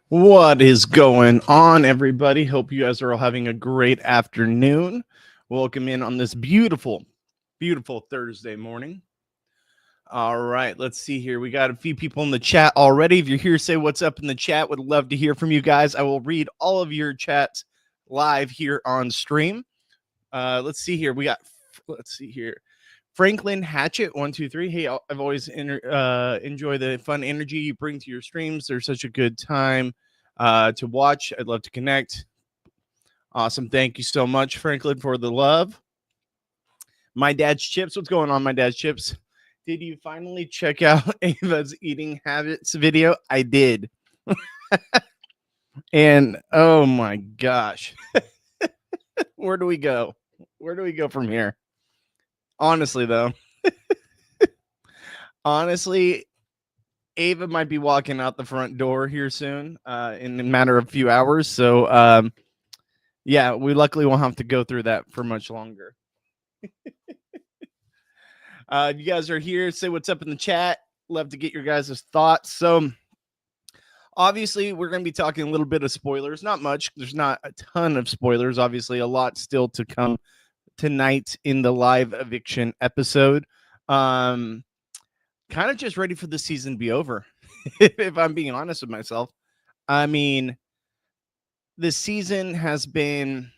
What is going on, everybody? Hope you guys are all having a great afternoon. Welcome in on this beautiful, beautiful Thursday morning. All right, let's see here. We got a few people in the chat already. If you're here, say what's up in the chat. Would love to hear from you guys. I will read all of your chats live here on stream. Let's see here. Let's see here. Franklin Hatchet 123. Hey, I've always enjoy the fun energy you bring to your streams. They're such a good time to watch. I'd love to connect. Awesome. Thank you so much, Franklin, for the love. My Dad's Chips. What's going on, My Dad's Chips? Did you finally check out Ava's eating habits video? I did. And oh my gosh. Where do we go? Where do we go from here? Honestly, though, Ava might be walking out the front door here soon in a matter of a few hours. So, yeah, we luckily won't have to go through that for much longer. You guys are here. Say what's up in the chat. Love to get your guys' thoughts. So, obviously, we're going to be talking a little bit of spoilers. Not much. There's not a ton of spoilers. Obviously, a lot still to come tonight in the live eviction episode. Kind of just ready for the season to be over, if I'm being honest with myself. I mean, the season has been,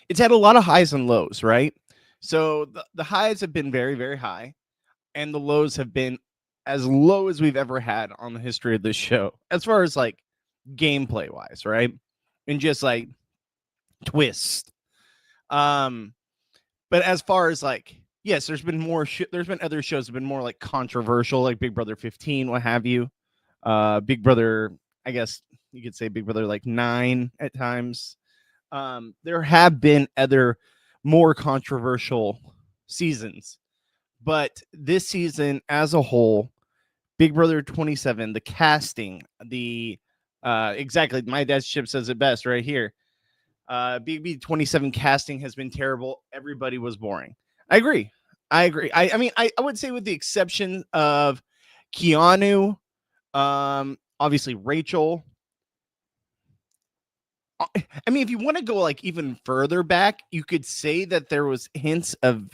it's had a lot of highs and lows, right? So the highs have been very, very high, and the lows have been as low as we've ever had on the history of this show, as far as like gameplay wise, right? And just like twists. But as far as like, yes, there's been more there's been other shows that have been more like controversial, like Big Brother 15, what have you. Big Brother, I guess you could say Big Brother like 9 at times. There have been other more controversial seasons, but this season as a whole, Big Brother 27, the casting, the exactly, My Dad's Chip says it best right here. BB 27 casting has been terrible. Everybody was boring. I agree. I mean, I would say with the exception of Keanu, obviously Rachel. I mean, if you want to go like even further back, you could say that there was hints of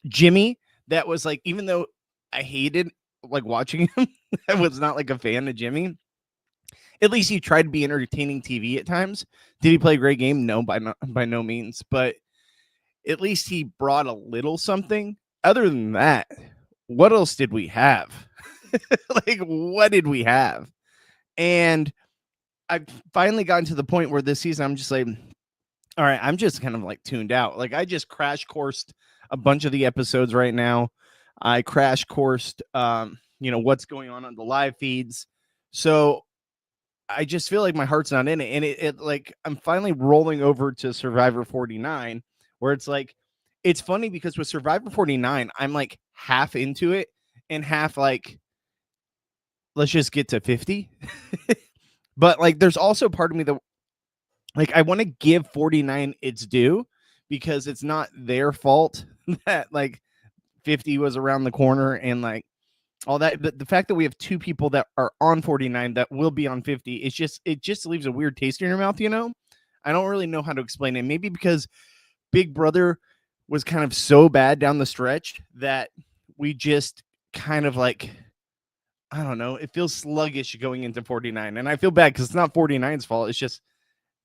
Jimmy that was like, even though I hated like watching him, I was not like a fan of Jimmy. At least he tried to be entertaining TV at times. Did he play a great game? No, by no means. But at least he brought a little something. Other than that, what else did we have? Like, what did we have? And I've finally gotten to the point where this season I'm just like, all right, I'm just kind of like tuned out. Like, I just crash coursed a bunch of the episodes right now. I crash coursed, what's going on the live feeds. So I just feel like my heart's not in it. And it like, I'm finally rolling over to Survivor 49, where it's like, it's funny because with Survivor 49, I'm like half into it and half like, let's just get to 50. But like, there's also part of me that like, I want to give 49 its due because it's not their fault that like 50 was around the corner and like all that. But the fact that we have 2 people that are on 49 that will be on 50, it just leaves a weird taste in your mouth, you know? I don't really know how to explain it. Maybe because Big Brother was kind of so bad down the stretch that we just kind of like, I don't know. It feels sluggish going into 49. And I feel bad because it's not 49's fault. It's just,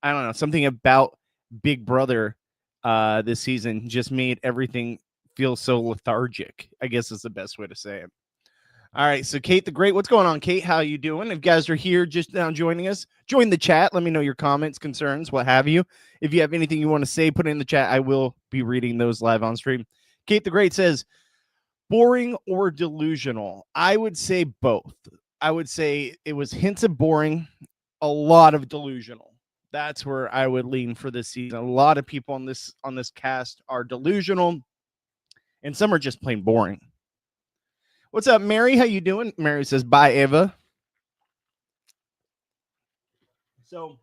I don't know. Something about Big Brother this season just made everything feel so lethargic, I guess is the best way to say it. All right. So, Kate the Great, what's going on, Kate? How you doing? If you guys are here just now joining us, join the chat. Let me know your comments, concerns, what have you. If you have anything you want to say, put it in the chat. I will be reading those live on stream. Kate the Great says, boring or delusional? I would say both. I would say it was hints of boring, a lot of delusional. That's where I would lean for this season. A lot of people on this cast are delusional, and some are just plain boring. What's up, Mary? How you doing? Mary says, bye, Ava. So,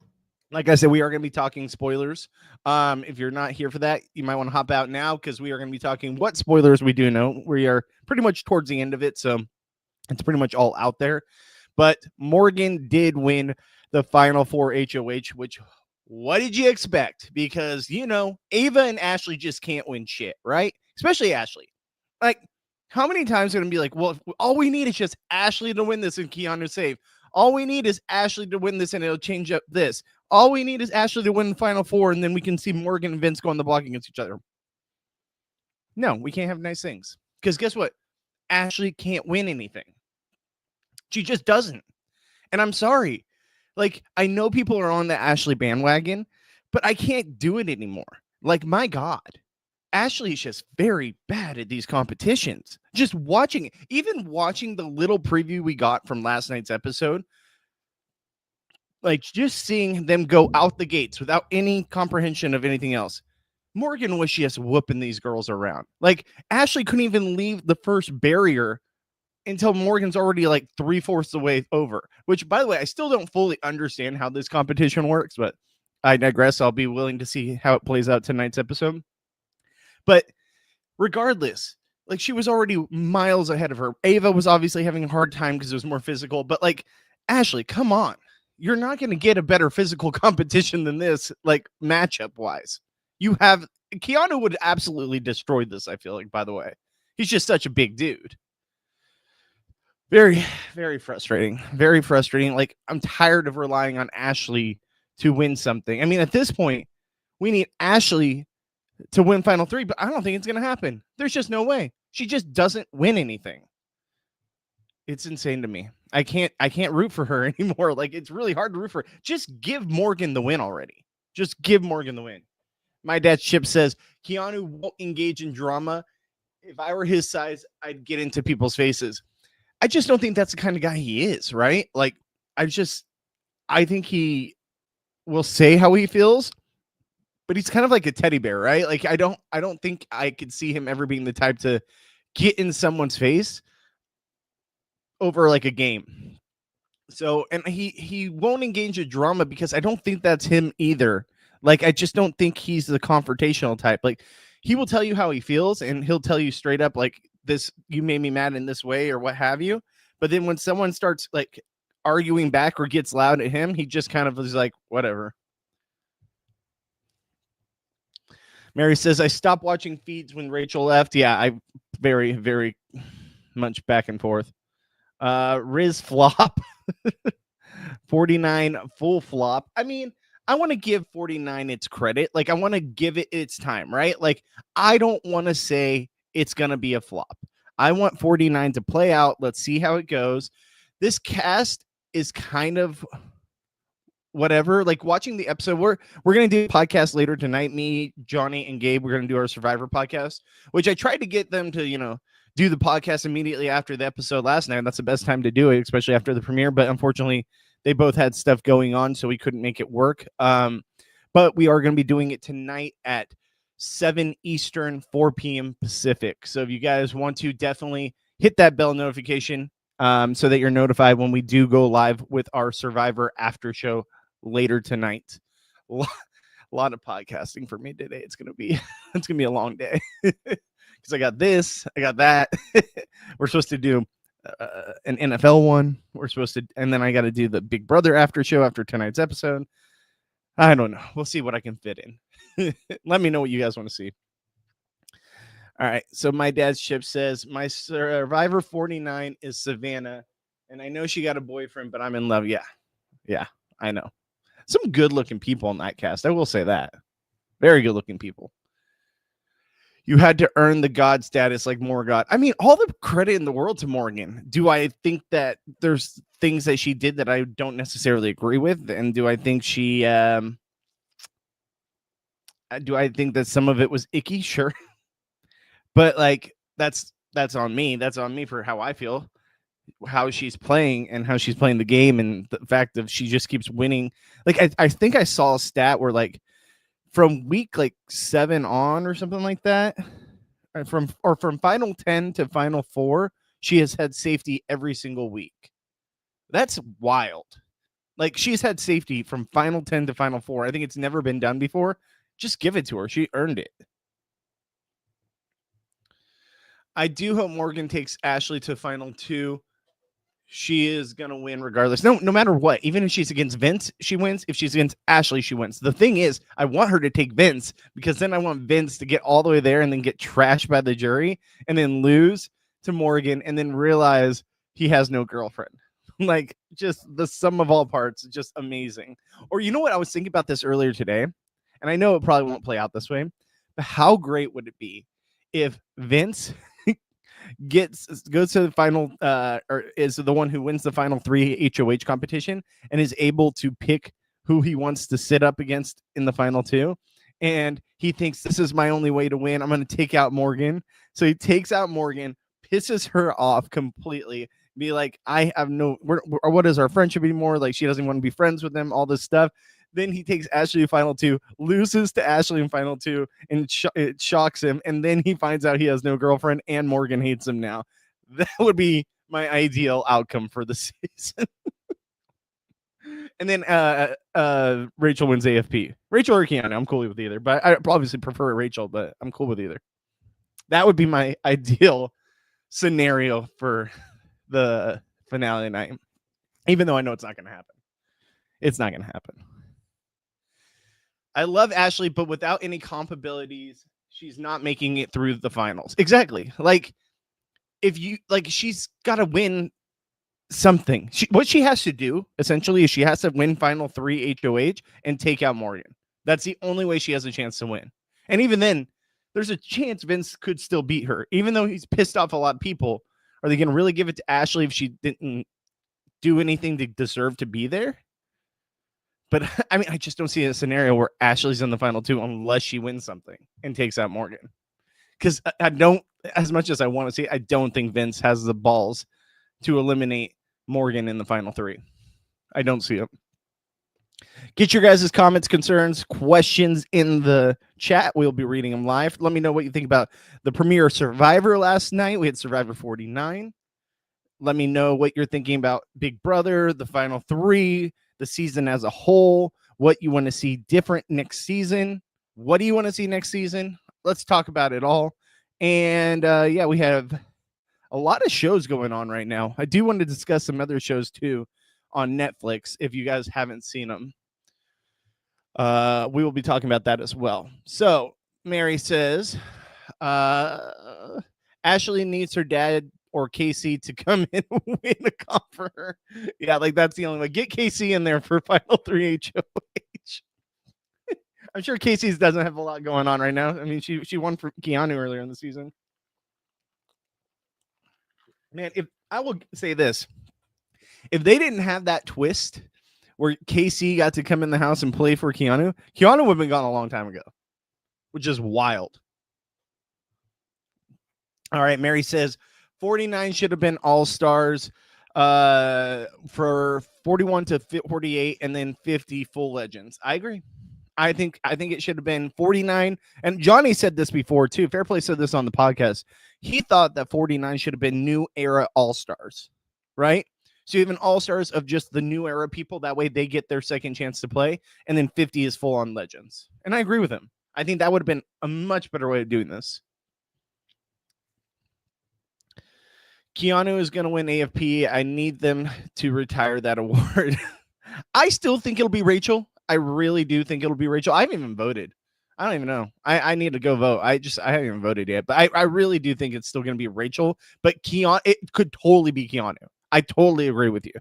like I said, we are going to be talking spoilers. If you're not here for that, you might want to hop out now because we are going to be talking what spoilers we do know. We are pretty much towards the end of it, so it's pretty much all out there. But Morgan did win the Final Four HOH, which, what did you expect? Because, you know, Ava and Ashley just can't win shit, right? Especially Ashley. Like, how many times are going to be like, well, all we need is just Ashley to win this and Keanu save. All we need is Ashley to win this and it'll change up this. All we need is Ashley to win the Final Four, and then we can see Morgan and Vince go on the block against each other. No, we can't have nice things. Because guess what? Ashley can't win anything. She just doesn't. And I'm sorry. Like, I know people are on the Ashley bandwagon, but I can't do it anymore. Like, my God. Ashley's just very bad at these competitions. Just watching, even watching the little preview we got from last night's episode, like just seeing them go out the gates without any comprehension of anything else. Morgan was just whooping these girls around. Like, Ashley couldn't even leave the first barrier until Morgan's already like 3/4 the way over, which, by the way, I still don't fully understand how this competition works, but I digress. I'll be willing to see how it plays out tonight's episode. But regardless, like, she was already miles ahead of her. Ava was obviously having a hard time because it was more physical, but like, Ashley, come on. You're not going to get a better physical competition than this, like, matchup wise. You have Keanu would absolutely destroy this, I feel like, by the way. He's just such a big dude. Very, very frustrating. Very frustrating. Like, I'm tired of relying on Ashley to win something. I mean, at this point, we need Ashley to win Final Three, but I don't think it's going to happen. There's just no way. She just doesn't win anything. It's insane to me. I can't root for her anymore. Like, it's really hard to root for her. Just give Morgan the win already. Just give Morgan the win. My dad's chip says Keanu won't engage in drama. If I were his size, I'd get into people's faces. I just don't think that's the kind of guy he is, right? Like, I think he will say how he feels, but he's kind of like a teddy bear, right? Like, I don't think I could see him ever being the type to get in someone's face over like a game. So, and he won't engage in drama because I don't think that's him either. Like, I just don't think he's the confrontational type. Like, he will tell you how he feels, and he'll tell you straight up, like, this, you made me mad in this way or what have you. But then when someone starts like arguing back or gets loud at him, he just kind of is like, whatever. Mary says, I stopped watching feeds when Rachel left. Yeah, I very, very much back and forth. Riz flop. 49 full flop. I mean, I want to give 49 its credit. Like, I want to give it its time, right? Like, I don't want to say it's going to be a flop. I want 49 to play out. Let's see how it goes. This cast is kind of whatever. Like, watching the episode, we're going to do a podcast later tonight. Me, Johnny, and Gabe, we're going to do our Survivor podcast, which I tried to get them to, you know, do the podcast immediately after the episode last night. That's the best time to do it, especially after the premiere. But unfortunately, they both had stuff going on, so we couldn't make it work. But we are going to be doing it tonight at 7 Eastern, 4 p.m. Pacific. So if you guys want to, definitely hit that bell notification so that you're notified when we do go live with our Survivor after show later tonight. A lot of podcasting for me today. It's going to be a long day. Because I got this, I got that. We're supposed to do an NFL one. We're supposed to, and then I got to do the Big Brother after show after tonight's episode. I don't know. We'll see what I can fit in. Let me know what you guys want to see. All right. So my dad's chip says my Survivor 49 is Savannah. And I know she got a boyfriend, but I'm in love. Yeah. Yeah, I know. Some good looking people on that cast. I will say that. Very good looking people. You had to earn the god status like Morgan. I mean, all the credit in the world to Morgan. Do I think that there's things that she did that I don't necessarily agree with? And do I think do I think that some of it was icky? Sure. But like that's on me. That's on me for how I feel, how she's playing and how she's playing the game, and the fact that she just keeps winning. Like I think I saw a stat where like from week like 7 on or something like that, from final 10 to final 4, she has had safety every single week. That's wild. Like she's had safety from final 10 to final 4. I think it's never been done before. Just give it to her. She earned it. I do hope Morgan takes Ashley to final 2. She is going to win regardless. No matter what. Even if she's against Vince, she wins. If she's against Ashley, she wins. The thing is, I want her to take Vince because then I want Vince to get all the way there and then get trashed by the jury and then lose to Morgan and then realize he has no girlfriend. Like, just the sum of all parts, just amazing. Or you know what? I was thinking about this earlier today, and I know it probably won't play out this way, but how great would it be if Vince goes to the final or is the one who wins the final 3 HOH competition and is able to pick who he wants to sit up against in the final 2, and he thinks this is my only way to win. I'm going to take out Morgan. So he takes out Morgan, pisses her off completely, be like, I have no what is our friendship anymore? Like she doesn't want to be friends with them, all this stuff. Then he takes Ashley in final 2, loses to Ashley in final 2, and it shocks him. And then he finds out he has no girlfriend and Morgan hates him now. That would be my ideal outcome for the season. And then Rachel wins AFP. Rachel or Keanu, I'm cool with either. But I obviously prefer Rachel, but I'm cool with either. That would be my ideal scenario for the finale night. Even though I know it's not going to happen. It's not going to happen. I love Ashley, but without any comp abilities, she's not making it through the finals. Exactly. Like, if you like, she's got to win something. What she has to do essentially is she has to win final 3 HOH and take out Morgan. That's the only way she has a chance to win. And even then, there's a chance Vince could still beat her, even though he's pissed off a lot of people. Are they going to really give it to Ashley if she didn't do anything to deserve to be there? But I mean, I just don't see a scenario where Ashley's in the final 2 unless she wins something and takes out Morgan. Because I don't, as much as I want to see, I don't think Vince has the balls to eliminate Morgan in the final 3. I don't see it. Get your guys' comments, concerns, questions in the chat. We'll be reading them live. Let me know what you think about the premiere Survivor last night. We had Survivor 49. Let me know what you're thinking about Big Brother, the final 3, the season as a whole, what you want to see different next season. What do you want to see next season? Let's talk about it all. And yeah, we have a lot of shows going on right now. I do want to discuss some other shows too on Netflix if you guys haven't seen them. We will be talking about that as well. So Mary says Ashley needs her dad or Casey to come in and win a comp for her. Yeah, like that's the only way. Get Casey in there for final 3 HOH. I'm sure Casey's doesn't have a lot going on right now. I mean, she won for Keanu earlier in the season. Man, if I will say this, if they didn't have that twist where Casey got to come in the house and play for Keanu would have been gone a long time ago, which is wild. All right, Mary says 49 should have been all-stars for 41 to 48 and then 50 full legends. I agree. I think it should have been 49. And Johnny said this before too. Fairplay said this on the podcast. He thought that 49 should have been new era all-stars, right? So you have an all-stars of just the new era people. That way they get their second chance to play. And then 50 is full on legends. And I agree with him. I think that would have been a much better way of doing this. Keanu is going to win AFP. I need them to retire that award. I still think it'll be Rachel. I really do think it'll be Rachel. I haven't even voted. I don't even know. I need to go vote. I haven't even voted yet. But I really do think it's still going to be Rachel. But Keanu, it could totally be Keanu. I totally agree with you.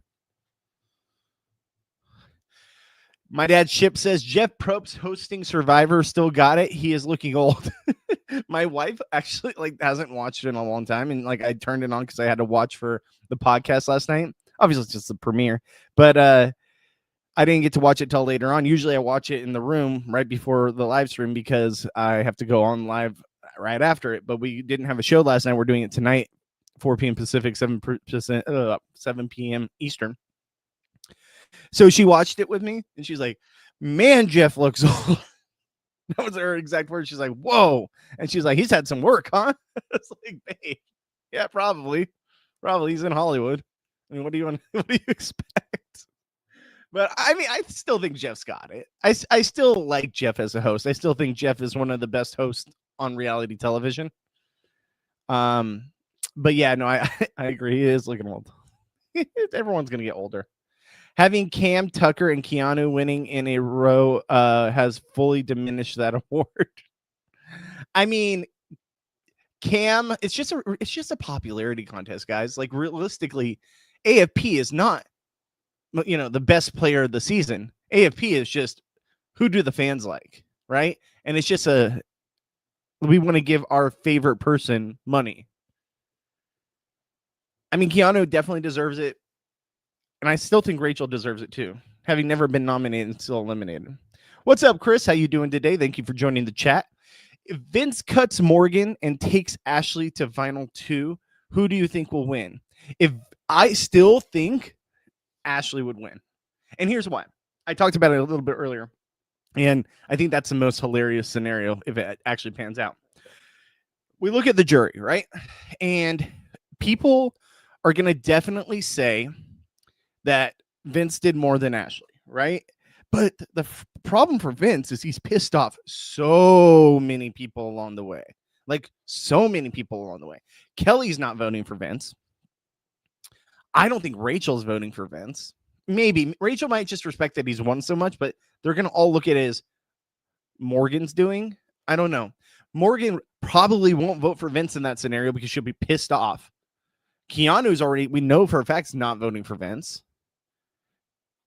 My dad Chip says Jeff Probst hosting Survivor still got it. He is looking old. My wife actually hasn't watched it in a long time, and I turned it on because I had to watch for the podcast last night. Obviously, it's just the premiere, but I didn't get to watch it till later on. Usually, I watch it in the room right before the live stream because I have to go on live right after it. But we didn't have a show last night. We're doing it tonight, 4 p.m. Pacific, 7 p.m. Eastern. So she watched it with me, and she's like, "Man, Jeff looks old." That was her exact words. She's like, "Whoa," and she's like, "He's had some work, huh?" It's like, "Hey, yeah, probably. He's in Hollywood. I mean, what do you expect?" But I mean, I still think Jeff's got it. I still like Jeff as a host. I still think Jeff is one of the best hosts on reality television. But yeah, no, I I agree. He is looking old. Everyone's gonna get older. Having Cam, Tucker, and Keanu winning in a row has fully diminished that award. I mean, Cam, it's just a popularity contest, guys. Like realistically, AFP is not the best player of the season. AFP is just who do the fans like, right? And it's just we want to give our favorite person money. I mean, Keanu definitely deserves it. And I still think Rachel deserves it too, having never been nominated and still eliminated. What's up, Chris? How you doing today? Thank you for joining the chat. If Vince cuts Morgan and takes Ashley to final 2, who do you think will win? If I still think Ashley would win. And here's why. I talked about it a little bit earlier. And I think that's the most hilarious scenario if it actually pans out. We look at the jury, right? And people are going to definitely say that Vince did more than Ashley, right? But the problem for Vince is he's pissed off so many people along the way. Like so many people along the way. Kelly's not voting for Vince. I don't think Rachel's voting for Vince. Maybe Rachel might just respect that he's won so much, but they're going to all look at it as Morgan's doing. I don't know. Morgan probably won't vote for Vince in that scenario because she'll be pissed off. Keanu's already, we know for a fact, not voting for Vince.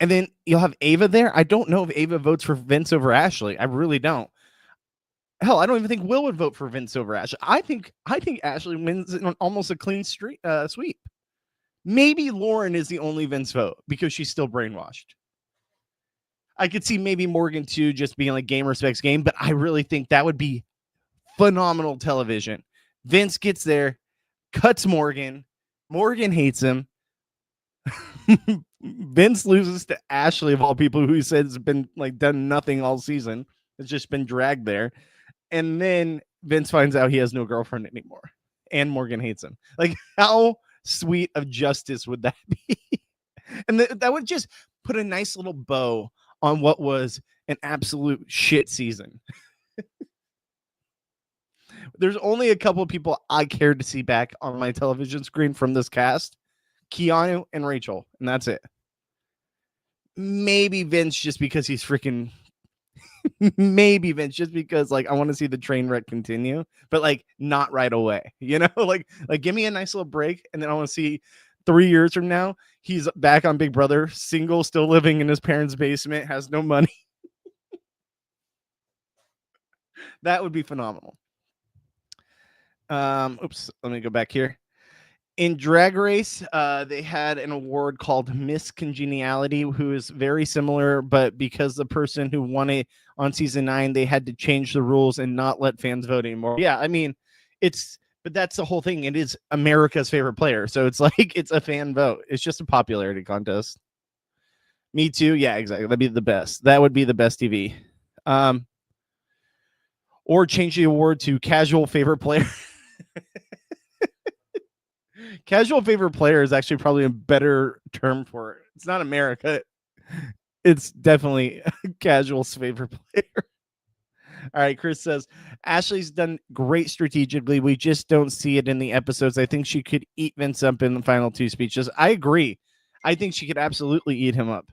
And then you'll have Ava there. I don't know if Ava votes for Vince over Ashley. I really don't. Hell, I don't even think Will would vote for Vince over Ashley. I think Ashley wins in almost a clean sweep. Maybe Lauren is the only Vince vote because she's still brainwashed. I could see maybe Morgan too, just being like game respects game, but I really think that would be phenomenal television. Vince gets there, cuts Morgan. Morgan hates him. Vince loses to Ashley of all people, who he said has been done nothing all season. It's just been dragged there. And then Vince finds out he has no girlfriend anymore. And Morgan hates him. Like, how sweet of justice would that be? And that would just put a nice little bow on what was an absolute shit season. There's only a couple of people I care to see back on my television screen from this cast. Keanu and Rachel, and that's it. Maybe Vince, just because he's freaking maybe Vince, just because I want to see the train wreck continue, but not right away, like give me a nice little break, and then I want to see 3 years from now he's back on Big Brother, single, still living in his parents' basement, has no money. That would be phenomenal. Oops, let me go back here. In Drag Race, they had an award called Miss Congeniality, who is very similar, but because the person who won it on season 9, they had to change the rules and not let fans vote anymore. Yeah, I mean, but that's the whole thing. It is America's favorite player, so it's it's a fan vote. It's just a popularity contest. Me too. Yeah, exactly. That'd be the best. That would be the best TV. Or change the award to casual favorite player. Casual favorite player is actually probably a better term for it. It's not America. It's definitely casual's favorite player. All right, Chris says, Ashley's done great strategically. We just don't see it in the episodes. I think she could eat Vince up in the final 2 speeches. I agree. I think she could absolutely eat him up.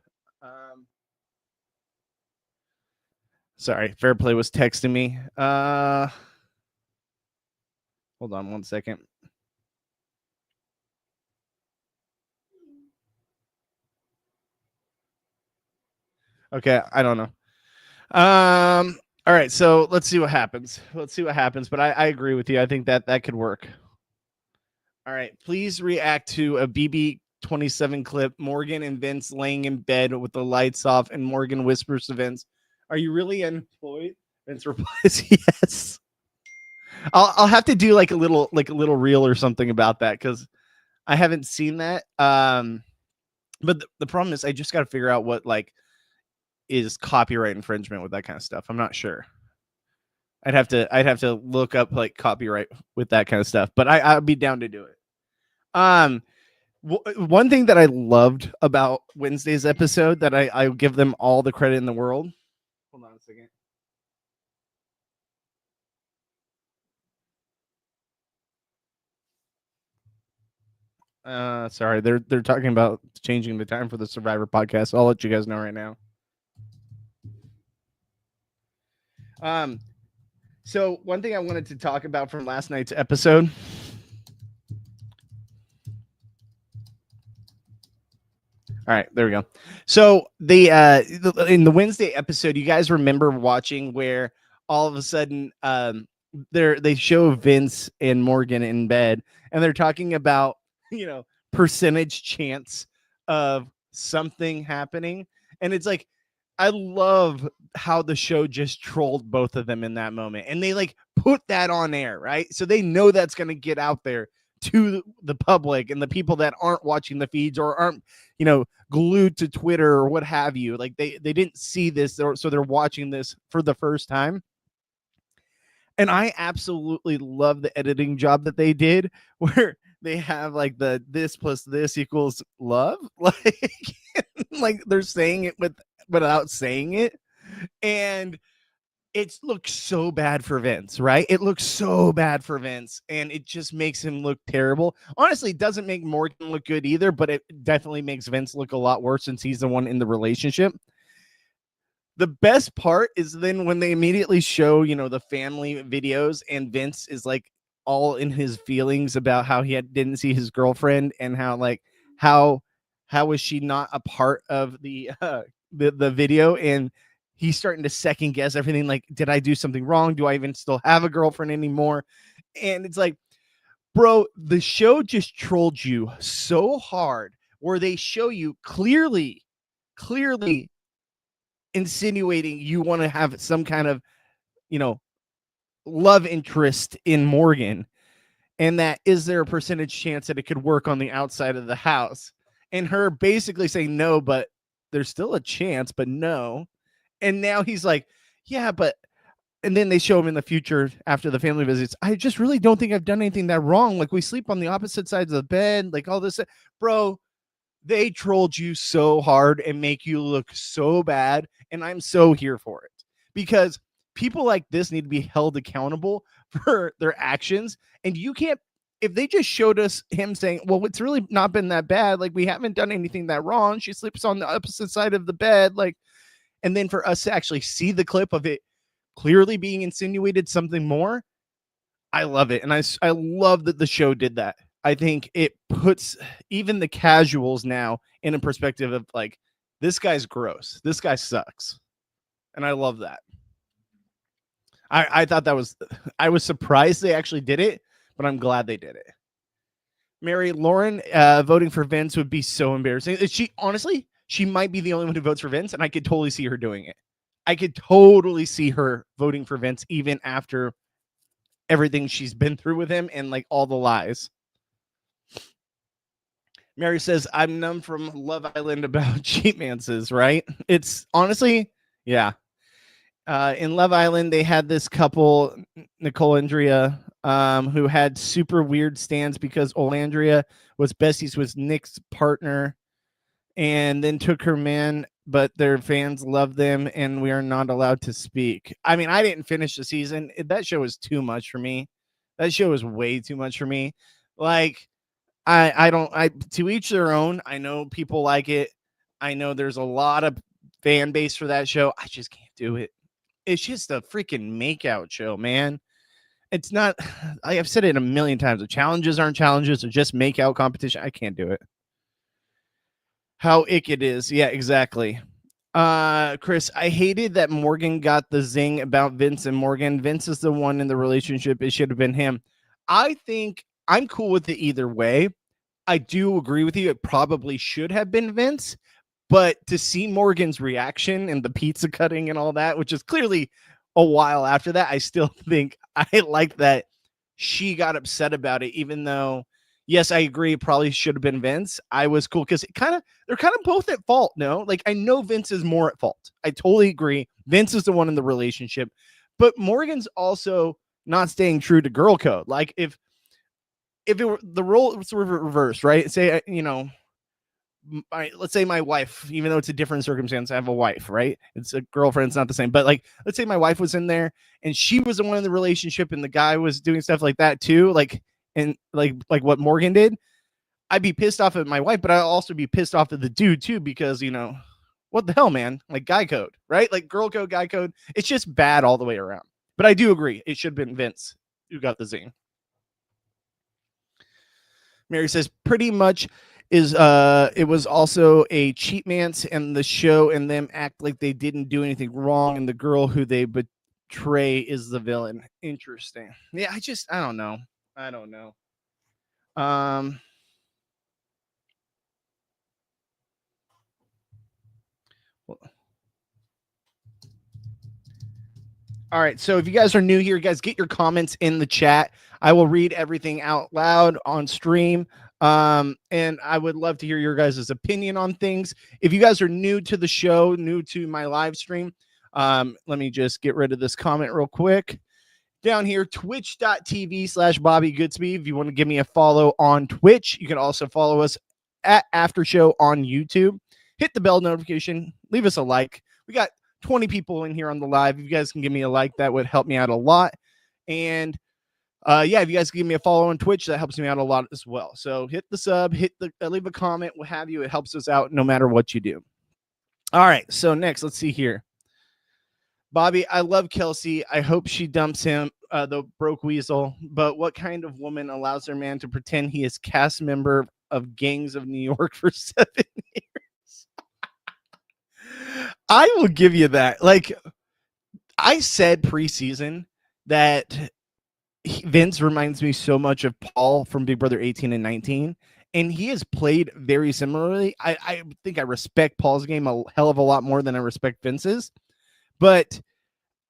Sorry, Fair Play was texting me. Hold on 1 second. Okay, I don't know. All right, so let's see what happens. But I agree with you. I think that could work. All right, please react to a BB27 clip. Morgan and Vince laying in bed with the lights off, and Morgan whispers to Vince, "Are you really unemployed?" Vince replies, "Yes." I'll have to do like a little reel or something about that because I haven't seen that. But the problem is I just got to figure out what like is copyright infringement with that kind of stuff. I'm not sure. I'd have to look up like copyright with that kind of stuff, but I'd be down to do it. Um, one thing that I loved about Wednesday's episode that I give them all the credit in the world. Hold on a second. Sorry, they're talking about changing the time for the Survivor podcast. I'll let you guys know right now. So one thing I wanted to talk about from last night's episode. All right, there we go. So in the Wednesday episode, you guys remember watching where all of a sudden they show Vince and Morgan in bed and they're talking about, percentage chance of something happening. And it's like, I love how the show just trolled both of them in that moment. And they like put that on air, right? So they know that's going to get out there to the public and the people that aren't watching the feeds or aren't, glued to Twitter or what have you. Like they didn't see this, so they're watching this for the first time. And I absolutely love the editing job that they did where they have like the this plus this equals love. Like they're saying it without saying it. And it looks so bad for Vince, right? It looks so bad for Vince, and it just makes him look terrible. Honestly, it doesn't make Morgan look good either, but it definitely makes Vince look a lot worse since he's the one in the relationship. The best part is then when they immediately show, the family videos, and Vince is like all in his feelings about how he didn't see his girlfriend and how was she not a part of the video, and he's starting to second guess everything. Like, did I do something wrong? Do I even still have a girlfriend anymore? And it's like, bro, the show just trolled you so hard where they show you clearly insinuating you want to have some kind of, love interest in Morgan. And that is there a percentage chance that it could work on the outside of the house? And her basically saying no, but there's still a chance, but no. And now he's like, yeah, but, and then they show him in the future after the family visits. I just really don't think I've done anything that wrong. Like we sleep on the opposite sides of the bed, like all this, bro. They trolled you so hard and make you look so bad. And I'm so here for it because people like this need to be held accountable for their actions. And you can't, if they just showed us him saying, well, it's really not been that bad. Like we haven't done anything that wrong. She sleeps on the opposite side of the bed. Like, and then for us to actually see the clip of it clearly being insinuated something more, I love it. And I love that the show did that. I think it puts even the casuals now in a perspective of like, this guy's gross. This guy sucks. And I love that. I thought I was surprised they actually did it, but I'm glad they did it. Mary Lauren voting for Vince would be so embarrassing. She might be the only one who votes for Vince, and I could totally see her doing it. I could totally see her voting for Vince even after everything she's been through with him and like all the lies. Mary says, I'm numb from Love Island about cheatmances, right? It's honestly, yeah. In Love Island, they had this couple, Nicole Andrea, who had super weird stands because Olandria was besties with Nick's partner and then took her man, but their fans love them and we are not allowed to speak. I mean, I didn't finish the season. That show was too much for me. That show was way too much for me. Like, I to each their own. I know people like it. I know there's a lot of fan base for that show. I just can't do it. It's just a freaking makeout show, man. It's not, I've said it a million times. The challenges aren't challenges. They're just makeout competition. I can't do it. How ick it is. Yeah, exactly. Chris, I hated that Morgan got the zing about Vince and Morgan. Vince is the one in the relationship. It should have been him. I think I'm cool with it either way. I do agree with you. It probably should have been Vince, but to see Morgan's reaction and the pizza cutting and all that, which is clearly a while after that, I still think I like that she got upset about it, even though, yes, I agree, it probably should have been Vince. I was cool because they're kind of both at fault. No, like I know Vince is more at fault. I totally agree. Vince is the one in the relationship, but Morgan's also not staying true to girl code. Like if it were the roles were reversed, right? Say, let's say my wife, even though it's a different circumstance, I have a wife, right? It's a girlfriend, it's not the same. But like, let's say my wife was in there and she was the one in the relationship and the guy was doing stuff like that too, like, and like what Morgan did. I'd be pissed off at my wife, but I'd also be pissed off at the dude too, because what the hell, man? Like guy code, right? Like girl code, guy code. It's just bad all the way around. But I do agree, it should have been Vince who got the zing. Mary says pretty much it was also a cheap man's and the show and them act like they didn't do anything wrong and the girl who they betray is the villain. Interesting. Yeah, I don't know. I don't know. All right, so if you guys are new here, guys, get your comments in the chat. I will read everything out loud on stream. And I would love to hear your guys' opinion on things. If you guys are new to the show, new to my live stream, let me just get rid of this comment real quick. Down here, twitch.tv/Bobby Goodspeed. If you want to give me a follow on Twitch, you can also follow us at After Show on YouTube. Hit the bell notification. Leave us a like. We got 20 people in here on the live. If you guys can give me a like, that would help me out a lot. And if you guys give me a follow on Twitch, that helps me out a lot as well. So hit the sub, leave a comment, what have you. It helps us out no matter what you do. All right. So next, let's see here. Bobby, I love Kelsey. I hope she dumps him, the broke weasel. But what kind of woman allows their man to pretend he is cast member of Gangs of New York for 7 years? I will give you that. Like I said preseason that Vince reminds me so much of Paul from Big Brother 18 and 19, and he has played very similarly. I think I respect Paul's game a hell of a lot more than I respect Vince's, but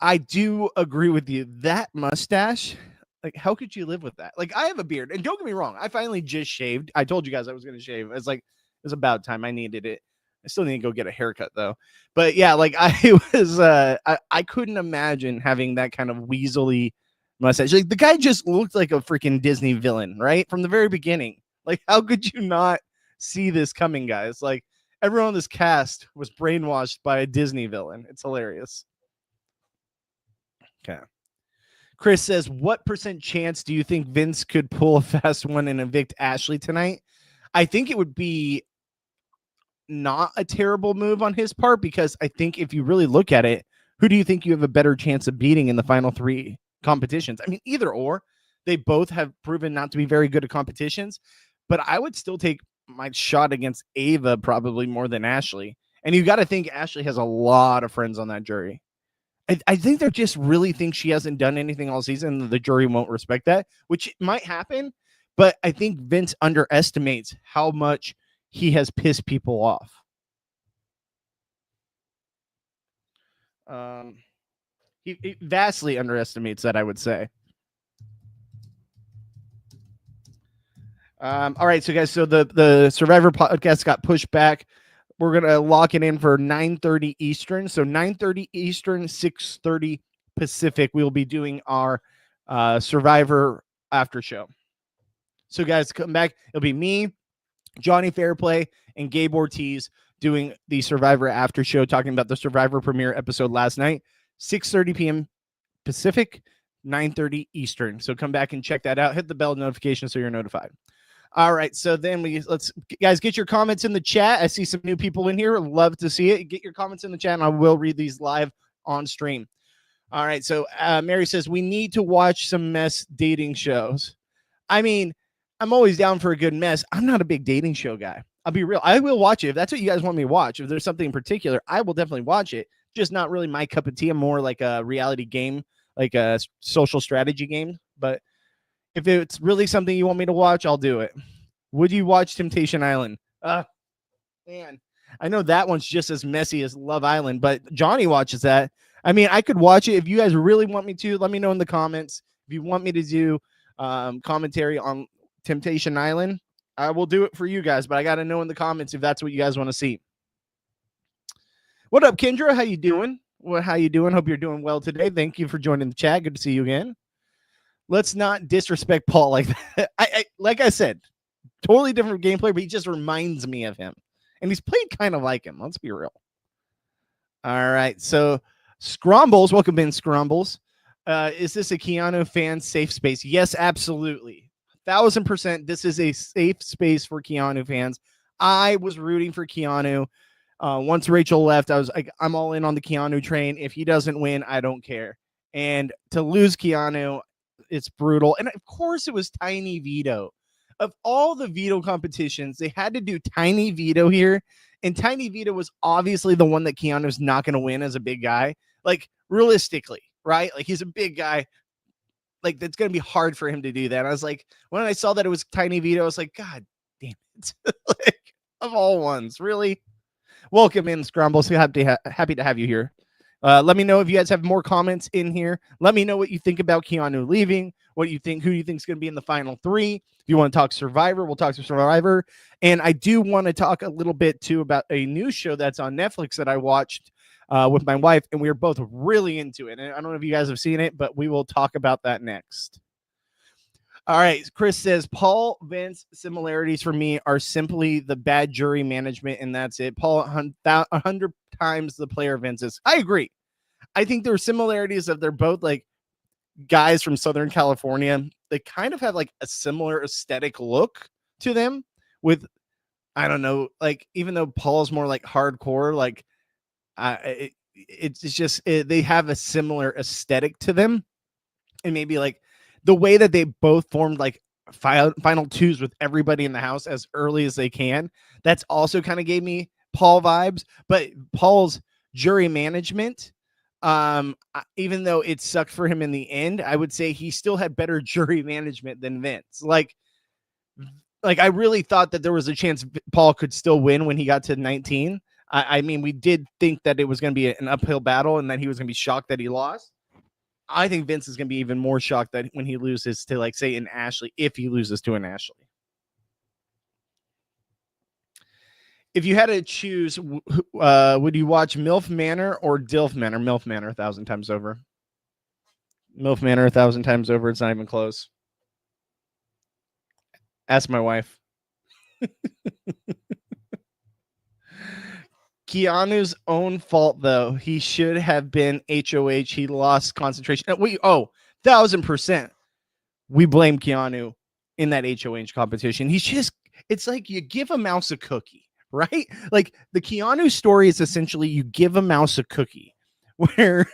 I do agree with you. That mustache, like, how could you live with that? Like, I have a beard, and don't get me wrong, I finally just shaved. I told you guys I was going to shave. It's like, it was about time. I needed it. I still need to go get a haircut though. But yeah, like I was, I couldn't imagine having that kind of weaselly mustache. Like the guy just looked like a freaking Disney villain, right? From the very beginning. Like, how could you not see this coming, guys? Like everyone on this cast was brainwashed by a Disney villain. It's hilarious. Okay. Chris says, what % chance do you think Vince could pull a fast one and evict Ashley tonight? I think it would be not a terrible move on his part, because I think if you really look at it, who do you think you have a better chance of beating in the final 3 competitions? I mean, either or. They both have proven not to be very good at competitions, but I would still take my shot against Ava probably more than Ashley. And you got to think Ashley has a lot of friends on that jury. I think they just really think she hasn't done anything all season, and the jury won't respect that, which might happen. But I think Vince underestimates how much he has pissed people off. He vastly underestimates that, I would say. All right, so guys, so the Survivor podcast got pushed back. We're gonna lock it in for 9:30 Eastern. So 9:30 Eastern, 6:30 Pacific. We'll be doing our Survivor after show. So guys, come back. It'll be me, Johnny Fairplay, and Gabe Ortiz doing the Survivor after show, talking about the Survivor premiere episode last night, 6:30 p.m. Pacific, 9:30 Eastern. So come back and check that out. Hit the bell notification so you're notified. All right, so then let's guys get your comments in the chat. I see some new people in here. Love to see it. Get your comments in the chat, and I will read these live on stream. All right, so Mary says we need to watch some mess dating shows. I mean, I'm always down for a good mess. I'm not a big dating show guy. I'll be real. I will watch it if that's what you guys want me to watch. If there's something in particular, I will definitely watch it. Just not really my cup of tea. I'm more like a reality game, like a social strategy game. But if it's really something you want me to watch, I'll do it. Would you watch Temptation Island? Man, I know that one's just as messy as Love Island, but Johnny watches that. I mean, I could watch it if you guys really want me to. Let me know in the comments if you want me to do commentary on Temptation Island. I will do it for you guys, but I got to know in the comments if that's what you guys want to see. What up, Kendra? How you doing? How you doing? Hope you're doing well today. Thank you for joining the chat. Good to see you again. Let's not disrespect Paul like that. Like I said, totally different gameplay, but he just reminds me of him. And he's played kind of like him. Let's be real. All right. So, Scrumbles, welcome in, Scrumbles. Is this a Keanu fan safe space? Yes, absolutely. 1,000%. This is a safe space for Keanu fans. I was rooting for Keanu. Once Rachel left, I was like, I'm all in on the Keanu train. If he doesn't win, I don't care. And to lose Keanu, it's brutal. And of course, it was Tiny Veto. Of all the veto competitions, they had to do Tiny Veto here. And Tiny Veto was obviously the one that Keanu's not going to win as a big guy. Like, realistically, right? Like, he's a big guy. Like, that's going to be hard for him to do that. And I was like, when I saw that it was Tiny Veto, I was like, God damn it. Like, of all ones, really? Welcome in, Scrumble. So happy to have you here. Let me know if you guys have more comments in here. Let me know what you think about Keanu leaving, what you think, who you think is going to be in the final three. If you want to talk Survivor, we'll talk to Survivor. And I do want to talk a little bit, too, about a new show that's on Netflix that I watched with my wife, and we were both really into it. And I don't know if you guys have seen it, but we will talk about that next. All right. Chris says, Paul Vince similarities for me are simply the bad jury management, and that's it. Paul, 100 times the player Vince's. I agree. I think there are similarities of they're both like guys from Southern California. They kind of have like a similar aesthetic look to them with, I don't know, like even though Paul's more like hardcore, like it's just they have a similar aesthetic to them. And maybe like the way that they both formed like final twos with everybody in the house as early as they can. That's also kind of gave me Paul vibes, but Paul's jury management, even though it sucked for him in the end, I would say he still had better jury management than Vince. Like I really thought that there was a chance Paul could still win when he got to 19. I mean, we did think that it was going to be an uphill battle and that he was going to be shocked that he lost. I think Vince is going to be even more shocked that when he loses to, like, say, an Ashley, if he loses to an Ashley. If you had to choose, would you watch MILF Manor or DILF Manor? MILF Manor 1,000 times over. MILF Manor 1,000 times over. It's not even close. Ask my wife. Keanu's own fault, though. He should have been HOH. He lost concentration. 1,000%. We blame Keanu in that HOH competition. It's like you give a mouse a cookie, right? Like the Keanu story is essentially you give a mouse a cookie where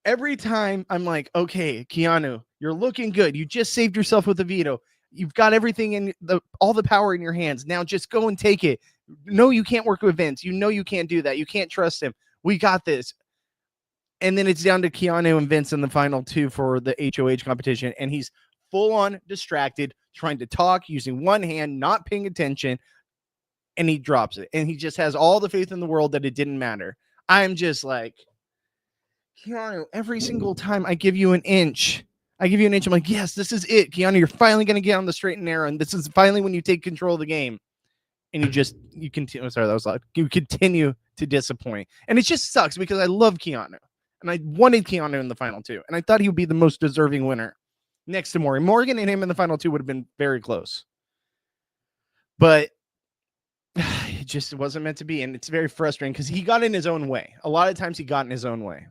every time I'm like, okay, Keanu, you're looking good. You just saved yourself with a veto. You've got everything in all the power in your hands. Now just go and take it. No, you can't work with Vince. You know you can't do that. You can't trust him. We got this. And then it's down to Keanu and Vince in the final two for the HOH competition. And he's full on distracted, trying to talk, using one hand, not paying attention. And he drops it. And he just has all the faith in the world that it didn't matter. I'm just like, Keanu, every single time I give you an inch, I'm like, yes, this is it. Keanu, you're finally going to get on the straight and narrow. And this is finally when you take control of the game. And you continue. Sorry, that was loud. You continue to disappoint. And it just sucks because I love Keanu. And I wanted Keanu in the final two. And I thought he would be the most deserving winner next to Maury. Morgan and him in the final two would have been very close. But it just wasn't meant to be. And it's very frustrating because he got in his own way. A lot of times he got in his own way.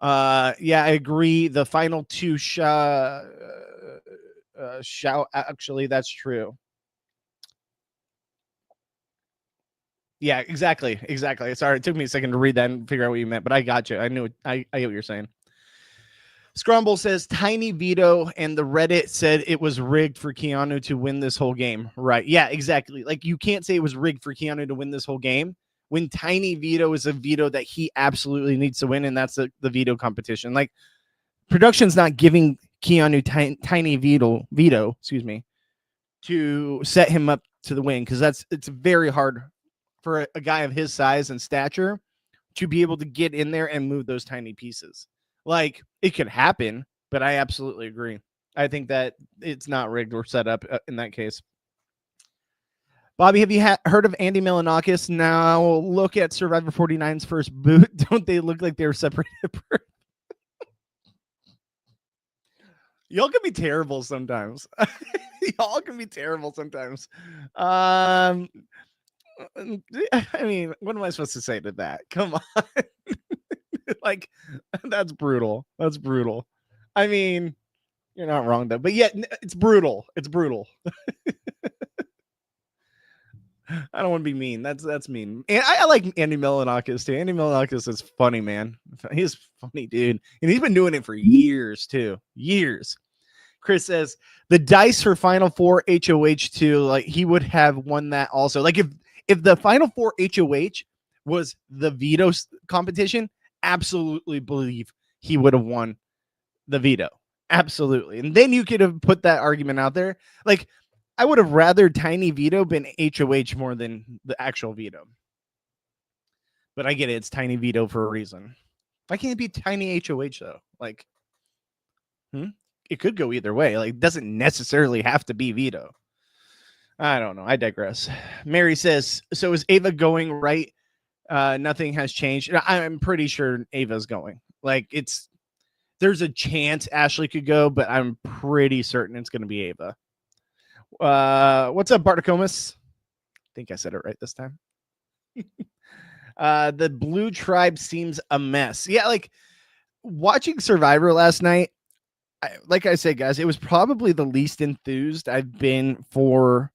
Yeah, I agree. The final two actually, that's true. Yeah, exactly. Sorry, it took me a second to read that and figure out what you meant, but I got you. I get what you're saying. Scrumble says tiny veto, and the Reddit said it was rigged for Keanu to win this whole game. Right. Yeah, exactly. Like, you can't say it was rigged for Keanu to win this whole game when tiny veto is a veto that he absolutely needs to win, and that's the veto competition. Like, production's not giving Keanu tiny veto, excuse me, to set him up to the win, because it's very hard for a guy of his size and stature to be able to get in there and move those tiny pieces. Like, it could happen, but I absolutely agree. I think that it's not rigged or set up in that case. Bobby, have you heard of Andy Milonakis? Now look at Survivor 49's first boot. Don't they look like they're separated? Y'all can be terrible sometimes. Y'all can be terrible sometimes. I mean, what am I supposed to say to that? Come on. Like, that's brutal. That's brutal. I mean, you're not wrong though, but yet it's brutal. It's brutal. I don't want to be mean. That's mean. And I like Andy Milonakis too. Andy Milonakis is funny, man. He's funny, dude. And he's been doing it for years too. Years. Chris says the dice for Final Four HOH too, like, he would have won that also. Like, if the Final Four HOH was the veto competition, absolutely believe he would have won the veto. Absolutely. And then you could have put that argument out there. Like, I would have rather tiny veto been HOH more than the actual veto. But I get it. It's tiny veto for a reason. Why can't it be tiny HOH though? Like, it could go either way. Like, it doesn't necessarily have to be veto. I don't know. I digress. Mary says, so is Ava going right? Nothing has changed. I'm pretty sure Ava's going. Like, there's a chance Ashley could go, but I'm pretty certain it's going to be Ava. What's up, Barticomus? I think I said it right this time. The blue tribe seems a mess. Yeah, like, watching Survivor last night, like I said, guys, it was probably the least enthused I've been for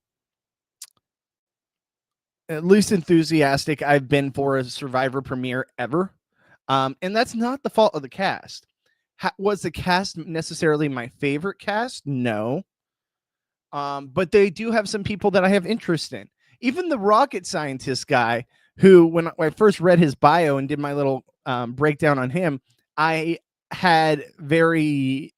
least enthusiastic I've been for a Survivor premiere ever. And that's not the fault of the cast. Was the cast necessarily my favorite cast? No. But they do have some people that I have interest in. Even the rocket scientist guy, who, when I first read his bio and did my little breakdown on him, I had very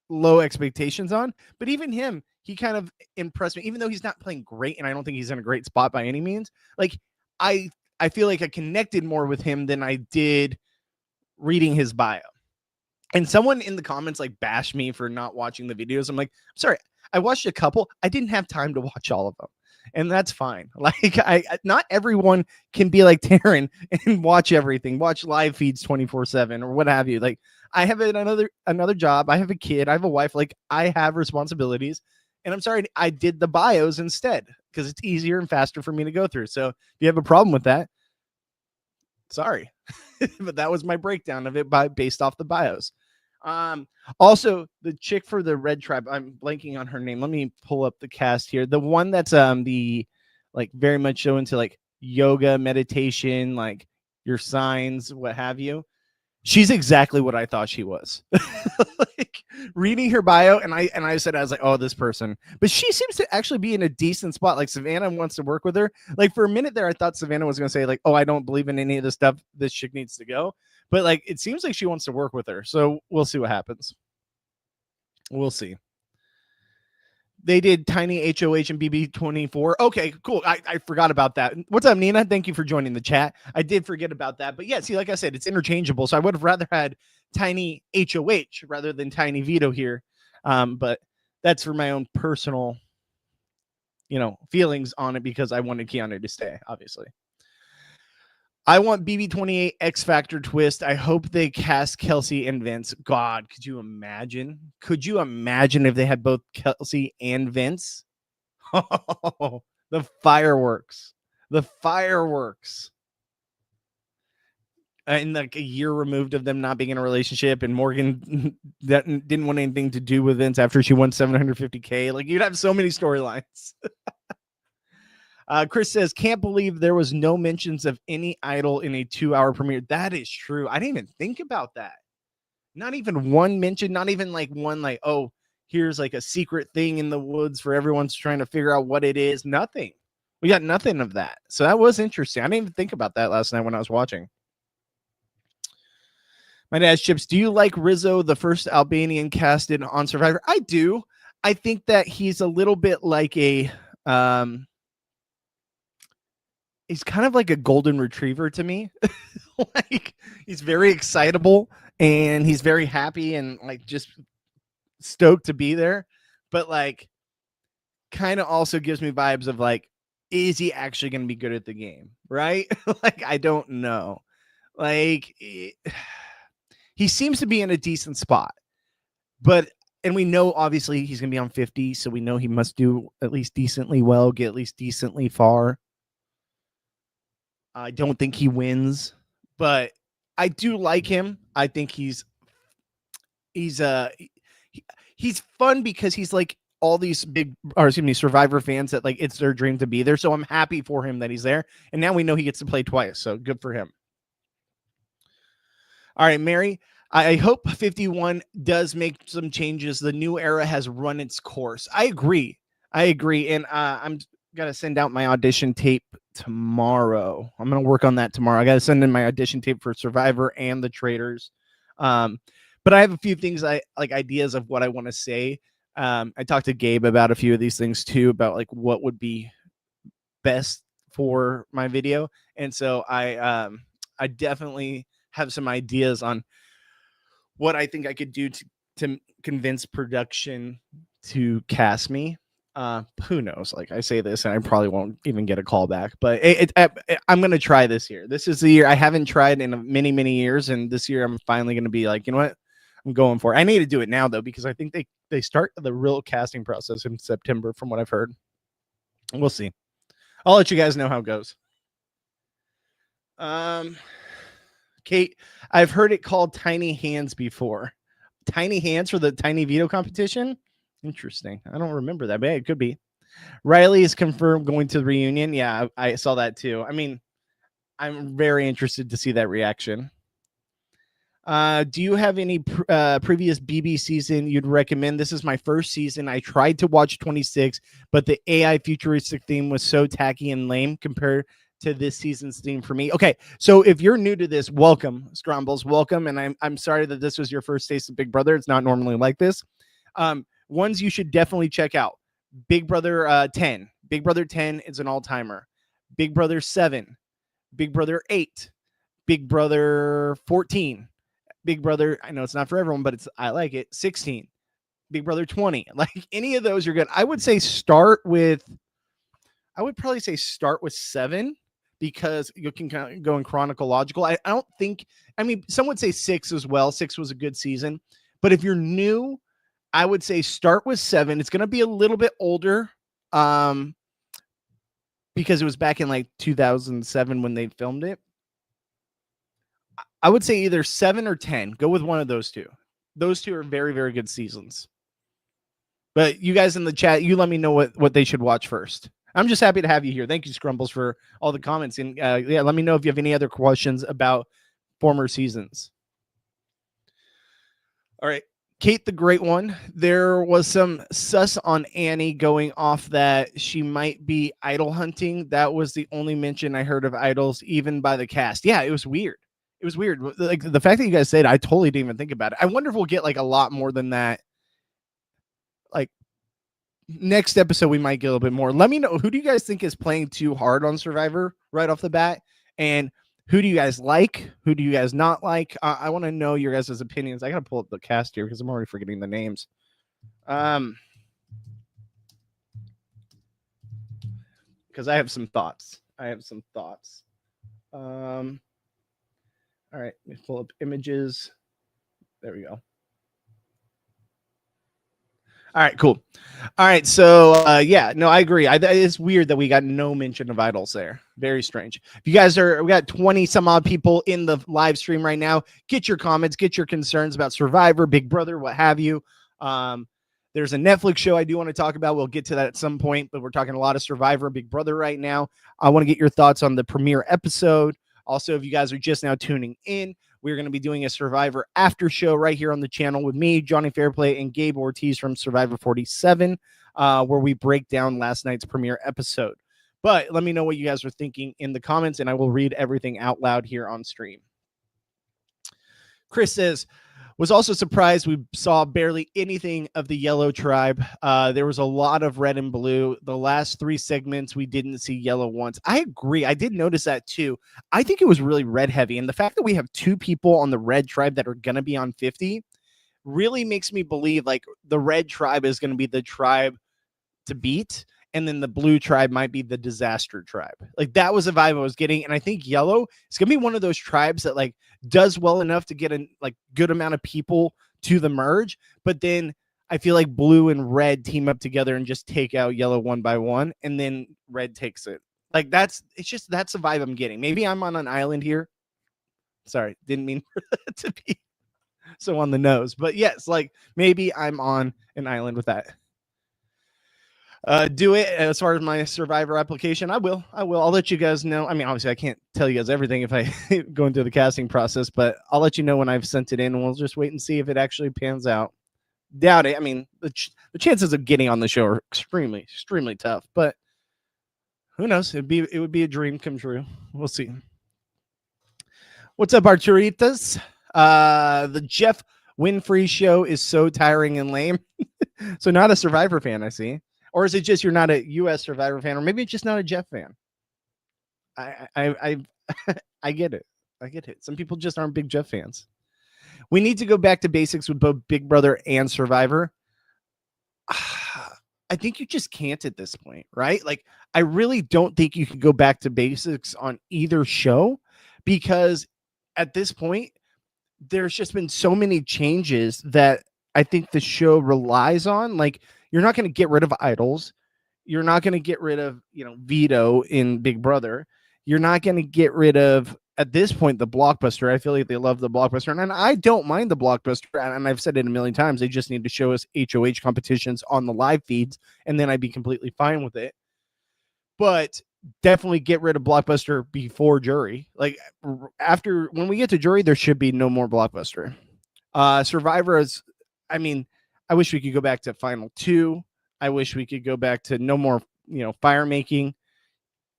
low expectations on. But even him, he kind of impressed me, even though he's not playing great, and I don't think he's in a great spot by any means. Like, I feel like I connected more with him than I did reading his bio. And someone in the comments like bashed me for not watching the videos. I'm like, I'm sorry, I watched a couple. I didn't have time to watch all of them, and that's fine. Like, not everyone can be like Taryn and watch everything, watch live feeds 24/7 or what have you. Like, I have another job. I have a kid. I have a wife. Like, I have responsibilities, and I'm sorry, I did the bios instead because it's easier and faster for me to go through. So if you have a problem with that, sorry, but that was my breakdown of it based off the bios. Also, the chick for the red tribe, I'm blanking on her name. Let me pull up the cast here. The one that's the like very much so into like yoga, meditation, like your signs, what have you. She's exactly what I thought she was. Like, reading her bio, and I said, I was like, oh, this person. But she seems to actually be in a decent spot. Like, Savannah wants to work with her. Like, for a minute there, I thought Savannah was going to say, like, oh, I don't believe in any of this stuff. This chick needs to go. But, like, it seems like she wants to work with her. So we'll see what happens. We'll see. They did Tiny HOH and BB24. Okay, cool. I forgot about that. What's up, Nina? Thank you for joining the chat. I did forget about that. But yeah, see, like I said, it's interchangeable. So I would have rather had Tiny HOH rather than Tiny Veto here. But that's for my own personal, feelings on it, because I wanted Keanu to stay, obviously. I want BB28 X Factor twist. I hope they cast Kelsey and Vince. God, could you imagine? Could you imagine if they had both Kelsey and Vince? Oh, the fireworks. The fireworks. And like a year removed of them not being in a relationship, and Morgan that didn't want anything to do with Vince after she won $750K. Like, you'd have so many storylines. Chris says, can't believe there was no mentions of any idol in a 2-hour premiere. That is true. I didn't even think about that. Not even one mention, not even like one, like, oh, here's like a secret thing in the woods for everyone's trying to figure out what it is. Nothing. We got nothing of that. So that was interesting. I didn't even think about that last night when I was watching. My dad's chips. Do you like Rizzo, the first Albanian casted on Survivor? I do. I think that he's a little bit like a he's kind of like a golden retriever to me. Like, he's very excitable and he's very happy and like just stoked to be there, but like kind of also gives me vibes of like, is he actually going to be good at the game? Right? Like, I don't know. Like, he seems to be in a decent spot, but, and we know obviously he's going to be on 50. So we know he must do at least decently well, get at least decently far. I don't think he wins, but I do like him. I think he's fun because he's like all these Survivor fans that like it's their dream to be there. So I'm happy for him that he's there. And now we know he gets to play twice. So good for him. All right, Mary, I hope 51 does make some changes. The new era has run its course. I agree. And I'm got to send out my audition tape tomorrow. I'm going to work on that tomorrow. I got to send in my audition tape for Survivor and the Traitors. But I have a few things ideas of what I want to say. I talked to Gabe about a few of these things too, about like what would be best for my video. And so I definitely have some ideas on what I think I could do to convince production to cast me. Who knows? Like, I say this and I probably won't even get a call back, but I'm going to try this year. This is the year I haven't tried in many, many years. And this year I'm finally going to be like, you know what? I'm going for it. I need to do it now though, because I think they start the real casting process in September from what I've heard. We'll see. I'll let you guys know how it goes. Kate, I've heard it called tiny hands before. Tiny hands for the tiny veto competition? Interesting. I don't remember that, but it could be. Riley is confirmed going to the reunion. Yeah, I saw that too. I mean, I'm very interested to see that reaction. Do you have any previous BB season you'd recommend? This is my first season. I tried to watch 26, but the AI futuristic theme was so tacky and lame compared to this season's theme for me. Okay, so if you're new to this, welcome, Scrumbles, welcome. And I'm sorry that this was your first taste of Big Brother. It's not normally like this. Ones you should definitely check out: Big Brother 10. Big Brother 10 is an all-timer. Big Brother 7. Big Brother 8. Big Brother 14. Big Brother, I know it's not for everyone, but I like it. 16. Big Brother 20. Like, any of those are good. I would probably say start with 7, because you can kind of go in chronological. I don't think, I mean, some would say 6 as well. 6 was a good season. But if you're new, I would say start with 7. It's going to be a little bit older, because it was back in like 2007 when they filmed it. I would say either 7 or 10. Go with one of those two. Those two are very, very good seasons. But you guys in the chat, you let me know what they should watch first. I'm just happy to have you here. Thank you, Scrumbles, for all the comments. And yeah, let me know if you have any other questions about former seasons. All right. Kate the Great One. There was some sus on Annie going off that she might be idol hunting. That was the only mention I heard of idols, even by the cast. Yeah, it was weird. It was weird. Like, the fact that you guys said, I totally didn't even think about it. I wonder if we'll get like a lot more than that. Like, next episode, we might get a little bit more. Let me know, who do you guys think is playing too hard on Survivor right off the bat? And who do you guys like? Who do you guys not like? I want to know your guys' opinions. I got to pull up the cast here because I'm already forgetting the names. Because I have some thoughts. All right, let me pull up images. There we go. All right, cool. All right, so yeah, no, I agree. It's weird that we got no mention of idols there. Very strange. If you guys we got 20 some odd people in the live stream right now. Get your comments, get your concerns about Survivor, Big Brother, what have you. There's a Netflix show I do want to talk about. We'll get to that at some point, but we're talking a lot of Survivor, Big Brother right now. I want to get your thoughts on the premiere episode. Also, if you guys are just now tuning in, We're going to be doing a Survivor after show right here on the channel with me, Johnny Fairplay, and Gabe Ortiz from Survivor 47, where we break down last night's premiere episode. But let me know what you guys are thinking in the comments, and I will read everything out loud here on stream. Chris says, was also surprised we saw barely anything of the yellow tribe. There was a lot of red and blue. The last 3 segments, we didn't see yellow once. I agree. I did notice that too. I think it was really red heavy. And the fact that we have 2 people on the red tribe that are going to be on 50 really makes me believe like the red tribe is going to be the tribe to beat. And then the blue tribe might be the disaster tribe. Like that was a vibe I was getting. And I think yellow is going to be one of those tribes that like does well enough to get a like good amount of people to the merge. But then I feel like blue and red team up together and just take out yellow one by one. And then red takes it. Like that's the vibe I'm getting. Maybe I'm on an island here. Sorry, didn't mean for that to be so on the nose. But yes, like maybe I'm on an island with that. Do it as far as my Survivor application. I will. I'll let you guys know. I mean, obviously, I can't tell you guys everything if I go into the casting process, but I'll let you know when I've sent it in, and we'll just wait and see if it actually pans out. Doubt it. I mean, the chances of getting on the show are extremely, extremely tough, but who knows? It would be a dream come true. We'll see. What's up, Arturitas? The Jeff Winfrey show is so tiring and lame. So not a Survivor fan, I see. Or is it just you're not a U.S. Survivor fan, or maybe it's just not a Jeff fan? I get it. I get it. Some people just aren't big Jeff fans. We need to go back to basics with both Big Brother and Survivor. I think you just can't at this point, right? Like, I really don't think you can go back to basics on either show because at this point, there's just been so many changes that I think the show relies on. Like, you're not going to get rid of idols. You're not going to get rid of, Veto in Big Brother. You're not going to get rid of, at this point, the blockbuster. I feel like they love the blockbuster. And I don't mind the blockbuster. And I've said it a million times. They just need to show us HOH competitions on the live feeds. And then I'd be completely fine with it. But definitely get rid of blockbuster before jury. Like when we get to jury, there should be no more blockbuster. Survivor is, I wish we could go back to Final 2. I wish we could go back to no more, fire making.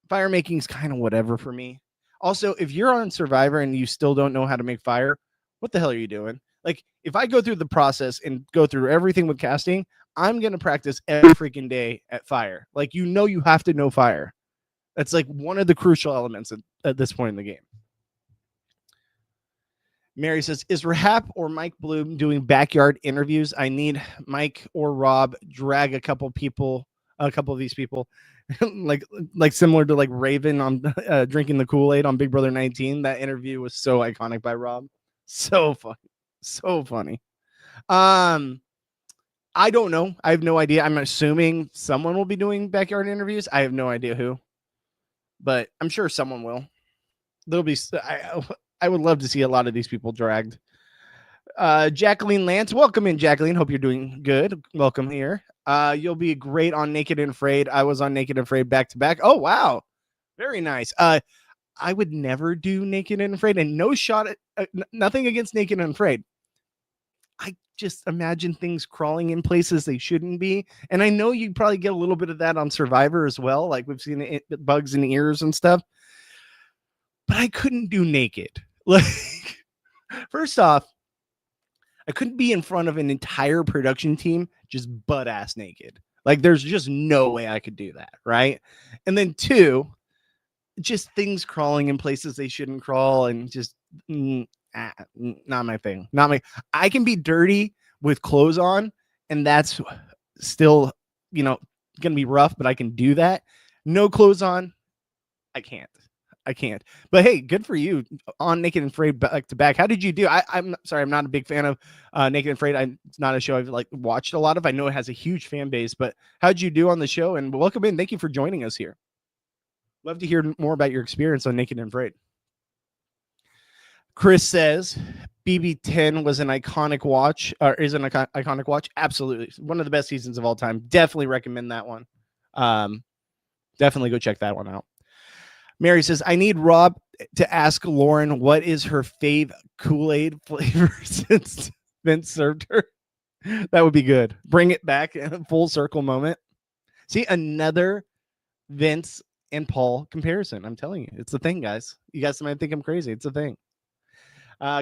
Fire making is kind of whatever for me. Also, if you're on Survivor and you still don't know how to make fire, what the hell are you doing? Like, if I go through the process and go through everything with casting, I'm going to practice every freaking day at fire. Like, you have to know fire. That's like one of the crucial elements at this point in the game. Mary says, is Rahap or Mike Bloom doing backyard interviews? I need Mike or Rob drag a couple of these people, like similar to like Raven on drinking the Kool-Aid on Big Brother 19. That interview was so iconic by Rob. So funny. So funny. I don't know. I have no idea. I'm assuming someone will be doing backyard interviews. I have no idea who, but I'm sure someone will. There'll be, I would love to see a lot of these people dragged. Jacqueline Lance, welcome in, Jacqueline. Hope you're doing good. Welcome here. You'll be great on Naked and Afraid. I was on Naked and Afraid back to back. Oh, wow. Very nice. I would never do Naked and Afraid, and no shot at nothing against Naked and Afraid. I just imagine things crawling in places they shouldn't be. And I know you probably get a little bit of that on Survivor as well. Like we've seen bugs in ears and stuff. But I couldn't do naked. Like, first off, I couldn't be in front of an entire production team just butt ass naked. Like, there's just no way I could do that, right? And then 2, just things crawling in places they shouldn't crawl, and just not my thing. I can be dirty with clothes on, and that's still, gonna be rough, but I can do that. No clothes on, I can't. But hey, good for you on Naked and Afraid back to back. How did you do? I'm sorry, I'm not a big fan of Naked and Afraid. It's not a show I've watched a lot of. I know it has a huge fan base, but how'd you do on the show? And welcome in. Thank you for joining us here. Love to hear more about your experience on Naked and Afraid. Chris says BB10 was an iconic watch, or is an iconic watch. Absolutely, one of the best seasons of all time. Definitely recommend that one. Definitely go check that one out. Mary says, I need Rob to ask Lauren what is her fave Kool-Aid flavor since Vince served her. That would be good. Bring it back in a full circle moment. See, another Vince and Paul comparison. I'm telling you, it's the thing, guys. You guys might think I'm crazy. It's a thing.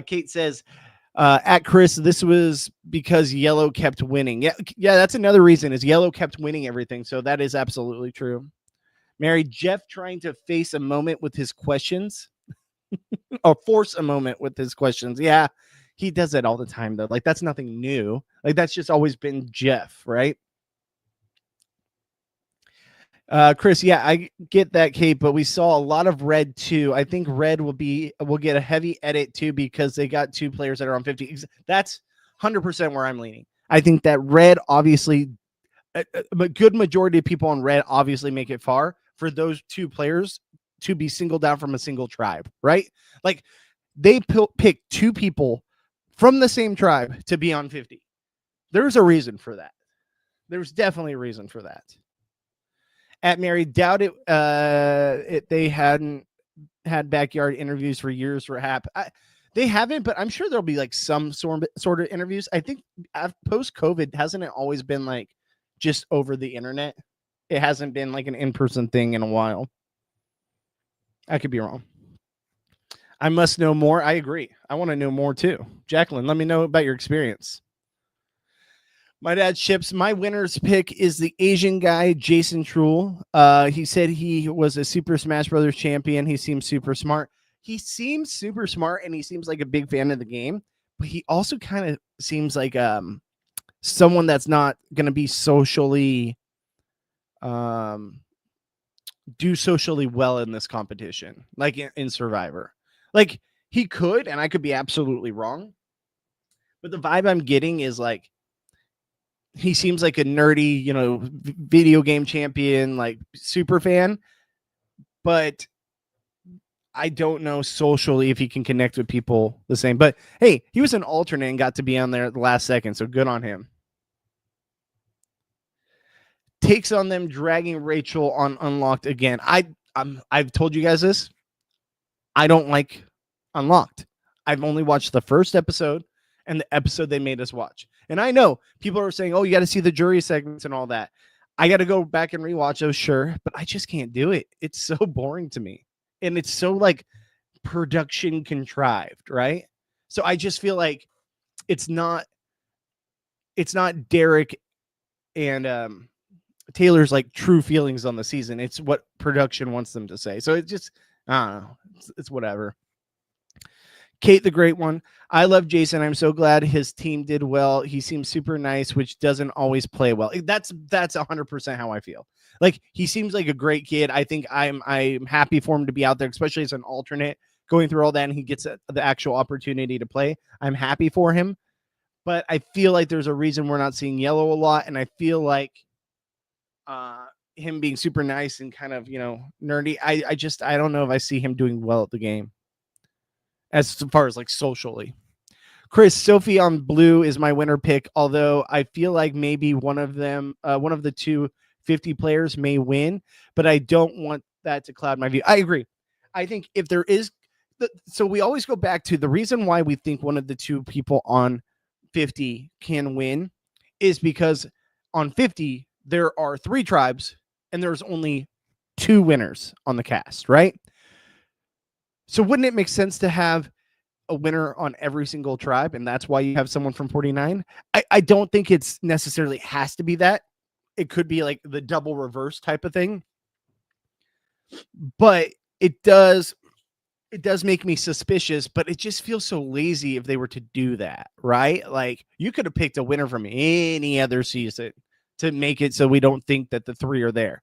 Kate says, at Chris, this was because Yellow kept winning. Yeah, that's another reason is Yellow kept winning everything. So that is absolutely true. Mary, Jeff trying to face a moment with his questions or force a moment with his questions. Yeah, he does that all the time, though. Like, that's nothing new. Like, that's just always been Jeff, right? Chris, yeah, I get that, Kate, but we saw a lot of Red too. I think Red will get a heavy edit too because they got 2 players that are on 50. That's 100% where I'm leaning. I think that Red obviously, a good majority of people on Red obviously make it far for those 2 players to be singled out from a single tribe, right? Like they pick 2 people from the same tribe to be on 50. There's a reason for that. There's definitely a reason for that. At Mary, doubt it. They hadn't had backyard interviews for years for Hap. They haven't, but I'm sure there'll be like some sort of interviews. I think post COVID, hasn't it always been like just over the internet? It hasn't been like an in-person thing in a while. I could be wrong. I must know more. I agree. I want to know more too. Jacqueline, let me know about your experience. My dad ships. My winner's pick is the Asian guy, Jason Truel. He said he was a Super Smash Brothers champion. He seems super smart. He seems super smart, and he seems like a big fan of the game. But he also kind of seems like someone that's not going to be socially do socially well in this competition, like in Survivor. Like he could, and I could be absolutely wrong. But the vibe I'm getting is like, he seems like a nerdy, video game champion, like super fan, but I don't know socially if he can connect with people the same. But hey, he was an alternate and got to be on there at the last second, so good on him. Takes on them dragging Rachel on Unlocked again. I've told you guys this. I don't like Unlocked. I've only watched the first episode and the episode they made us watch. And I know people are saying, oh, you got to see the jury segments and all that. I got to go back and rewatch those, sure, but I just can't do it. It's so boring to me. And it's so like production contrived, right? So I just feel like it's not Derek and Taylor's like true feelings on the season. It's what production wants them to say. So it just, I don't know. It's whatever. Kate, the great one. I love Jason. I'm so glad his team did well. He seems super nice, which doesn't always play well. That's 100% how I feel. Like he seems like a great kid. I think I'm happy for him to be out there, especially as an alternate going through all that, and he gets the actual opportunity to play. I'm happy for him, but I feel like there's a reason we're not seeing Yellow a lot, and I feel like him being super nice and kind of nerdy. I don't know if I see him doing well at the game. As far as like socially. Chris, Sophie on blue is my winner pick, although I feel like maybe one of the 250 players may win, but I don't want that to cloud my view. I agree. I think if there is, so we always go back to the reason why we think one of the 2 people on 50 can win is because on 50, there are 3 tribes and there's only 2 winners on the cast, right? So wouldn't it make sense to have a winner on every single tribe, and that's why you have someone from 49? I don't think it's necessarily has to be that. It could be like the double reverse type of thing. But it does make me suspicious, but it just feels so lazy if they were to do that, right? Like you could have picked a winner from any other season to make it so we don't think that the 3 are there.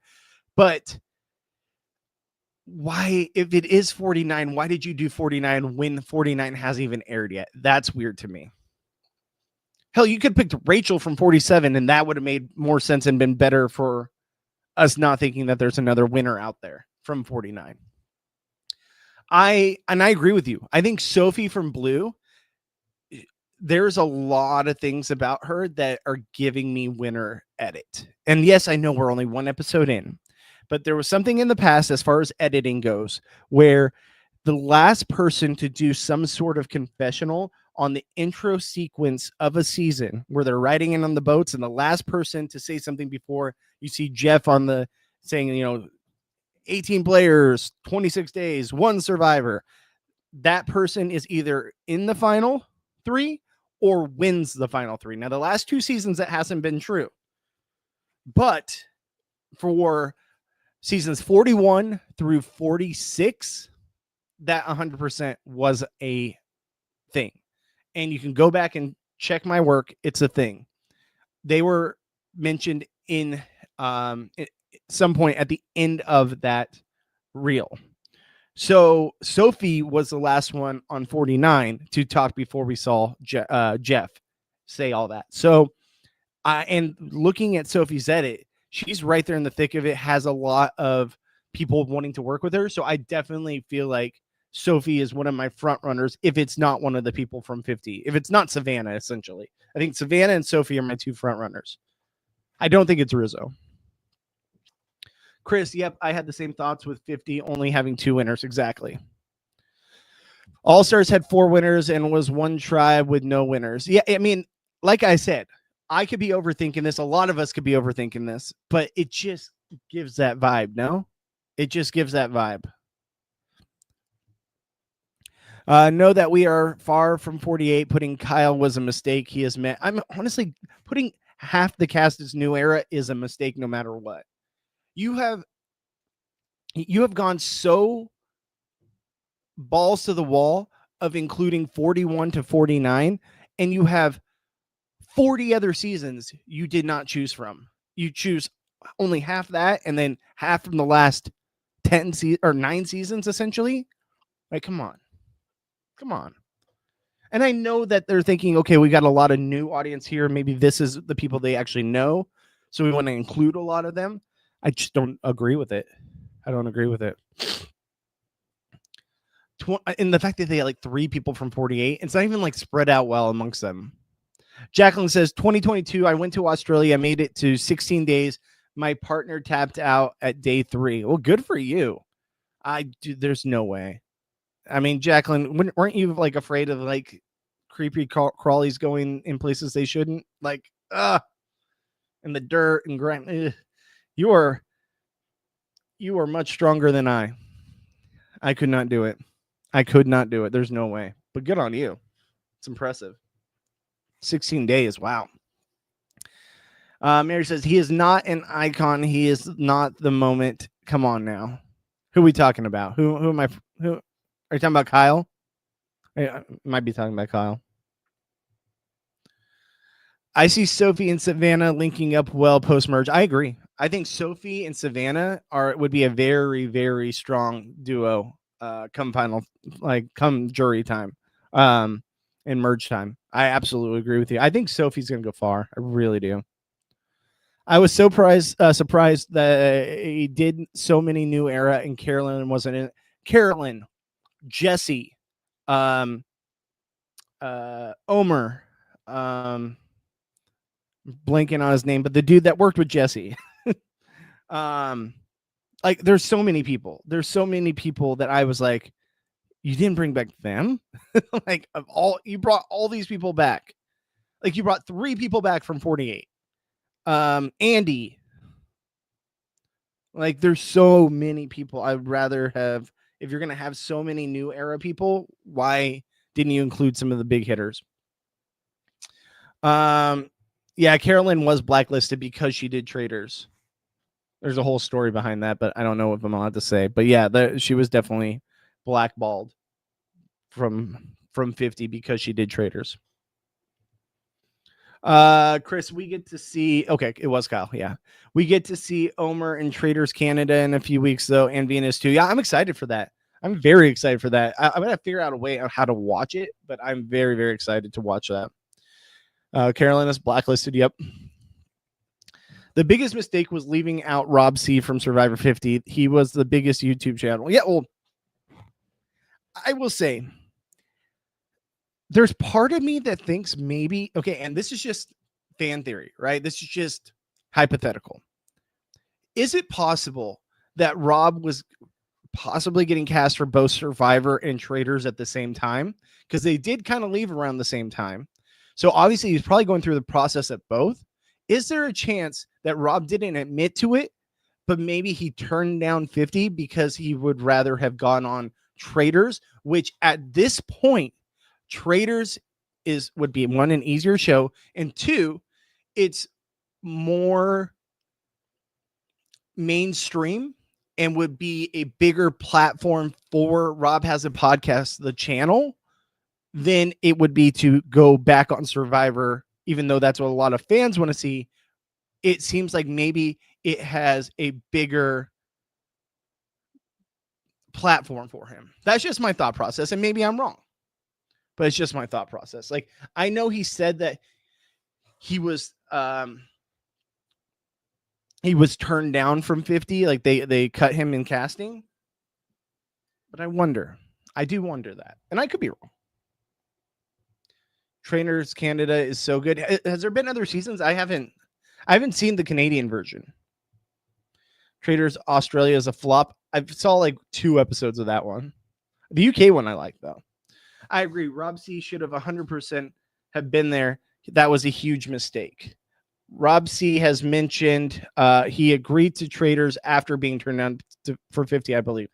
But why, if it is 49, why did you do 49 when 49 hasn't even aired yet? That's weird to me. Hell, you could have picked Rachel from 47 and that would have made more sense and been better for us not thinking that there's another winner out there from 49. I agree with you. I think Sophie from blue, there's a lot of things about her that are giving me winner edit. And yes, I know we're only 1 episode in, but there was something in the past as far as editing goes where the last person to do some sort of confessional on the intro sequence of a season where they're riding in on the boats, and the last person to say something before you see Jeff on the saying, 18 players, 26 days, one survivor, that person is either in the final 3 or wins the final 3. Now, the last 2 seasons, that hasn't been true. But for seasons 41 through 46, that 100% was a thing. And you can go back and check my work. It's a thing. They were mentioned in at some point at the end of that reel. So Sophie was the last one on 49 to talk before we saw Jeff say all that. So, and looking at Sophie's edit, she's right there in the thick of it, has a lot of people wanting to work with her. So I definitely feel like Sophie is one of my front runners if it's not one of the people from 50. If it's not Savannah, essentially. I think Savannah and Sophie are my 2 front runners. I don't think it's Rizzo. Chris, yep, I had the same thoughts with 50 only having 2 winners. Exactly. All Stars had 4 winners and was one tribe with no winners. Yeah, I mean, like I said, I could be overthinking this. A lot of us could be overthinking this, but it just gives that vibe, no? It just gives that vibe. Know that we are far from 48. Putting Kyle was a mistake. He has met. I'm honestly putting half the cast as New Era is a mistake no matter what. You have gone so balls to the wall of including 41 to 49, and you have 40 other seasons you did not choose from. You choose only half that, and then half from the last 10 or 9 seasons, essentially. Like, come on. And I know that they're thinking, okay, we got a lot of new audience here. Maybe this is the people they actually know, so we want to include a lot of them. I just don't agree with it. I don't agree with it. And the fact that they had like 3 people from 48, it's not even like spread out well amongst them. Jacqueline says, 2022, I went to Australia. I made it to 16 days. My partner tapped out at day 3. Well, good for you. There's no way. I mean, Jacqueline, weren't you like afraid of like creepy crawlies going in places they shouldn't? Like, in the dirt and grind. You are much stronger than I. I could not do it. There's no way. But good on you. It's impressive. 16 days. Wow. Mary says, he is not an icon. He is not the moment. Come on now. Who are we talking about? Who am I? Who are you talking about? Kyle? I might be talking about Kyle. I see Sophie and Savannah linking up well post-merge. I agree. I think Sophie and Savannah would be a very, very strong duo come final, like come jury time, and merge time. I absolutely agree with you. I think Sophie's going to go far. I really do. I was so surprised that he did so many New Era and Carolyn wasn't in it. Carolyn, Jesse, Omer, blanking on his name, but the dude that worked with Jesse. Like there's so many people. There's so many people that I was like, you didn't bring back them? Like you brought all these people back. Like you brought 3 people back from 48. Andy. Like there's so many people. I'd rather have, if you're gonna have so many New Era people, why didn't you include some of the big hitters? Yeah, Carolyn was blacklisted because she did Traitors. There's a whole story behind that, but I don't know if I'm allowed to say. But yeah, she was definitely blackballed from 50 because she did Traitors. Chris, we get to see, okay, it was Kyle. Yeah. We get to see Omer and Traitors Canada in a few weeks though, and Venus too. Yeah, I'm excited for that. I'm very excited for that. I'm going to figure out a way on how to watch it, but I'm very, very excited to watch that. Carolyn is blacklisted. Yep. The biggest mistake was leaving out Rob C from Survivor 50. He was the biggest YouTube channel. Yeah, well, I will say there's part of me that thinks maybe, okay, and this is just fan theory, right? This is just hypothetical. Is it possible that Rob was possibly getting cast for both Survivor and Traitors at the same time, because they did kind of leave around the same time. So obviously he's probably going through the process at both. Is there a chance that Rob didn't admit to it, but maybe he turned down 50 because he would rather have gone on Traitors, which at this point, Traitors would be one, an easier show, and two, it's more mainstream and would be a bigger platform for Rob Has a Podcast, the channel, than it would be to go back on Survivor, even though that's what a lot of fans want to see. It seems like maybe it has a bigger platform for him. That's just my thought process, and maybe I'm wrong, but it's just my thought process. Like, I know he said that he was turned down from 50, like they cut him in casting, but I do wonder that, and I could be wrong. Traitors Canada is so good. Has there been other seasons? I haven't seen the Canadian version. Traitors Australia is a flop. I saw like 2 episodes of that one. The UK one I like, though. I agree. Rob C should have 100% have been there. That was a huge mistake. Rob C has mentioned he agreed to Traitors after being turned down for 50, I believe.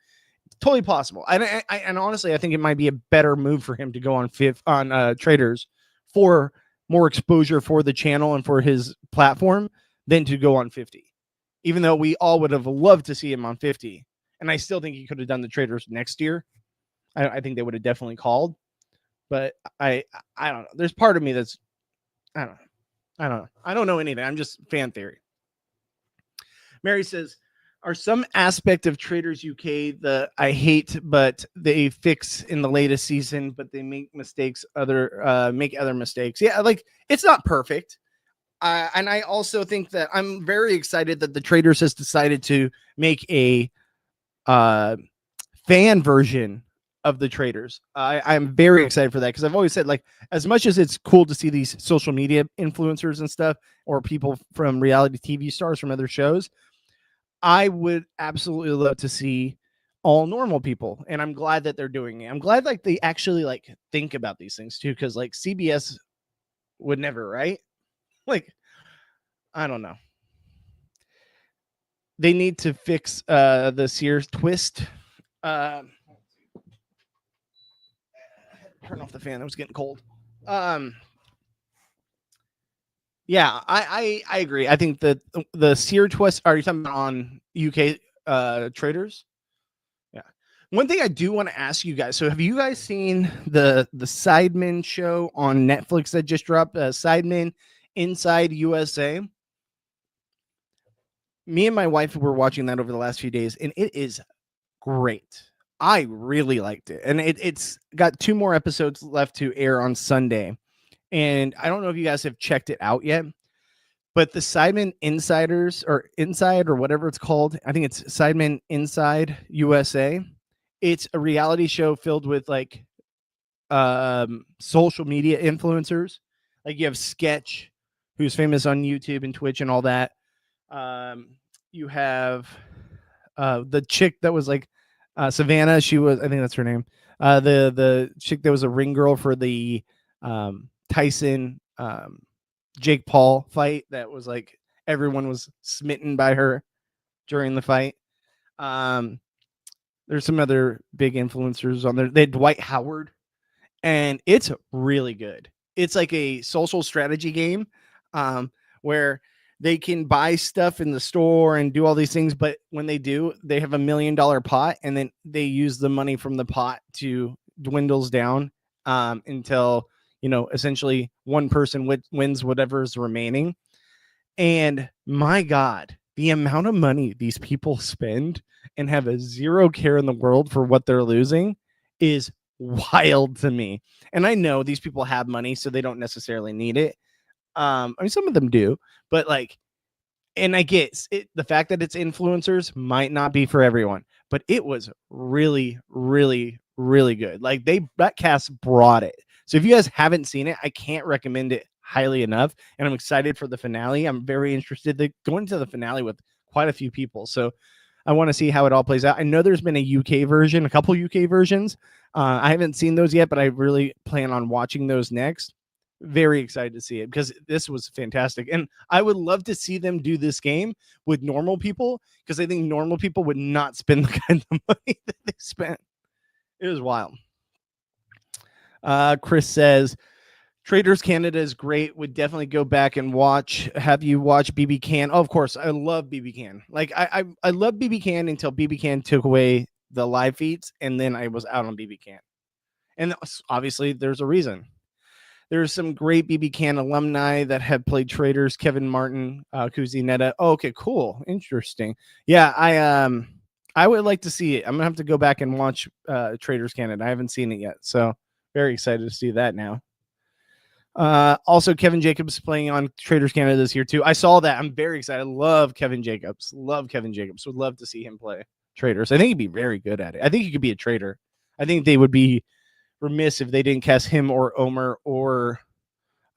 Totally possible. And honestly, I think it might be a better move for him to go on Traitors for more exposure for the channel and for his platform than to go on 50. Even though we all would have loved to see him on 50. And I still think he could have done the Traitors next year. I think they would have definitely called. But I don't know. There's part of me that's, I don't know. I don't know anything. I'm just fan theory. Mary says, are some aspect of Traitors UK that I hate, but they fix in the latest season, but they make mistakes, make other mistakes. Yeah, like it's not perfect. And I also think that I'm very excited that the Traitors has decided to make a fan version of the Traitors. I'm very excited for that, because I've always said, like, as much as it's cool to see these social media influencers and stuff, or people from reality TV stars from other shows, I would absolutely love to see all normal people, and I'm glad that they're doing it. I'm glad like they actually like think about these things too, because like CBS would never, right? Like, I don't know. They need to fix the Sears twist. Turn off the fan. It was getting cold. Yeah, I agree. I think that the Sear twist. Are you talking about on UK Traitors? Yeah. One thing I do want to ask you guys. So, have you guys seen the Sidemen show on Netflix that just dropped? Sidemen Inside USA. Me and my wife were watching that over the last few days, and it is great. I really liked it, and it's got 2 more episodes left to air on Sunday. And I don't know if you guys have checked it out yet, but the Sidemen Insiders or Inside or whatever it's called, I think it's Sidemen Inside USA. It's a reality show filled with like social media influencers. Like you have Sketch, who's famous on YouTube and Twitch and all that. You have the chick that was like Savannah. She was, I think that's her name. The chick that was a ring girl for the Tyson Jake Paul fight, that was like everyone was smitten by her during the fight. There's some other big influencers on there. They had Dwight Howard, and it's really good. It's like a social strategy game where they can buy stuff in the store and do all these things, but when they do, they have $1 million pot, and then they use the money from the pot to dwindles down until, you know, essentially one person wins whatever is remaining. And my God, the amount of money these people spend and have a zero care in the world for what they're losing is wild to me. And I know these people have money, so they don't necessarily need it. I mean, some of them do, but like, and I get it, the fact that it's influencers might not be for everyone, but it was really, really, really good. Like that cast brought it. So if you guys haven't seen it, I can't recommend it highly enough. And I'm excited for the finale. I'm very interested. They're going to the finale with quite a few people. So I want to see how it all plays out. I know there's been a UK version, a couple UK versions. I haven't seen those yet, but I really plan on watching those next. Very excited to see it because this was fantastic. And I would love to see them do this game with normal people because I think normal people would not spend the kind of money that they spent. It was wild. Chris says, Traitors Canada is great. Would definitely go back and watch. Have you watched BB Can? Oh, of course. I love BB Can. Like I love BB Can until BB Can took away the live feeds, and then I was out on BB Can. And obviously there's a reason. There's some great BB Can alumni that have played Traitors. Kevin Martin, Kuzineta. Oh, okay, cool. Interesting. Yeah, I would like to see it. I'm gonna have to go back and watch Traitors Canada. I haven't seen it yet. So very excited to see that now. Also, Kevin Jacobs playing on Traitors Canada this year too. I saw that. I'm very excited. Love Kevin Jacobs. Love Kevin Jacobs. Would love to see him play Traitors. I think he'd be very good at it. I think he could be a traitor. I think they would be remiss if they didn't cast him or Omer or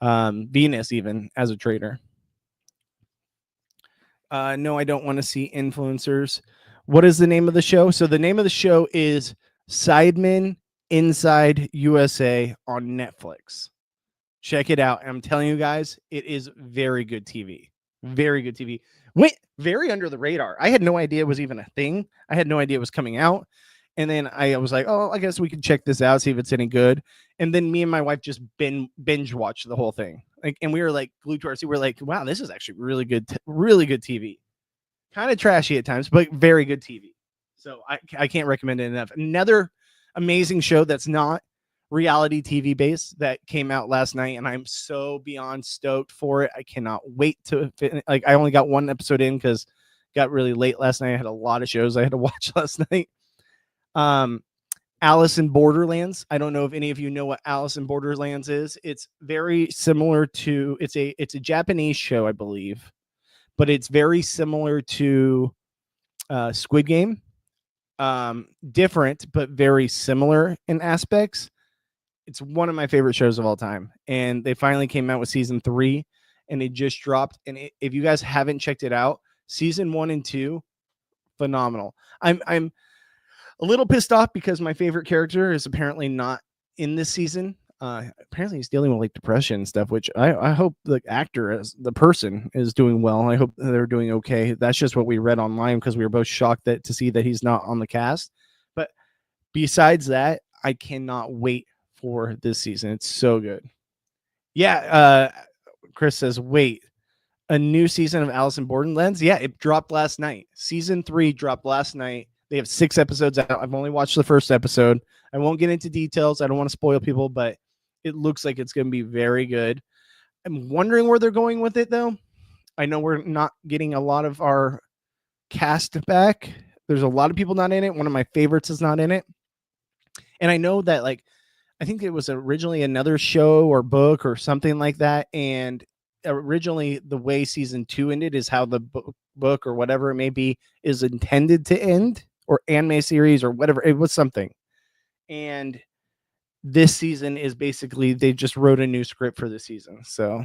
Venus even as a traitor. No, I don't want to see influencers. What is the name of the show? So the name of the show is Sidemen Inside USA on Netflix. Check it out. I'm telling you guys, it is very good TV. Very good TV. Went very under the radar. I had no idea it was even a thing. I had no idea it was coming out. And then I was like, oh, I guess we can check this out, see if it's any good. And then me and my wife just binge watched the whole thing. Like, and we were like glued to our seat. We're like, wow, this is actually really good TV. Kind of trashy at times, but very good TV. So I can't recommend it enough. Another amazing show that's not reality TV based that came out last night, and I'm so beyond stoked for it. I cannot wait to I only got one episode in because it got really late last night. I had a lot of shows I had to watch last night. Alice in Borderlands. I don't know if any of you know what Alice in Borderlands is. It's very similar to it's a Japanese show, I believe, but it's very similar to Squid Game. Different, but very similar in aspects. It's one of my favorite shows of all time. And they finally came out with season 3 and it just dropped. And if you guys haven't checked it out, season 1 and 2, phenomenal. I'm a little pissed off because my favorite character is apparently not in this season. Apparently he's dealing with like depression and stuff, which I hope the actor as the person is doing well. I hope they're doing okay. That's just what we read online because we were both shocked to see that he's not on the cast. But besides that, I cannot wait for this season. It's so good. Yeah. Chris says, wait, a new season of Alice in Borderlands? Yeah, it dropped last night. Season 3 dropped last night. They have 6 episodes out. I've only watched the first episode. I won't get into details. I don't want to spoil people, but it looks like it's going to be very good. I'm wondering where they're going with it, though. I know we're not getting a lot of our cast back. There's a lot of people not in it. One of my favorites is not in it. And I know that, like, I think it was originally another show or book or something like that. And originally the way season 2 ended is how the book or whatever it may be is intended to end, or anime series or whatever. It was something. And this season is basically, they just wrote a new script for the season. So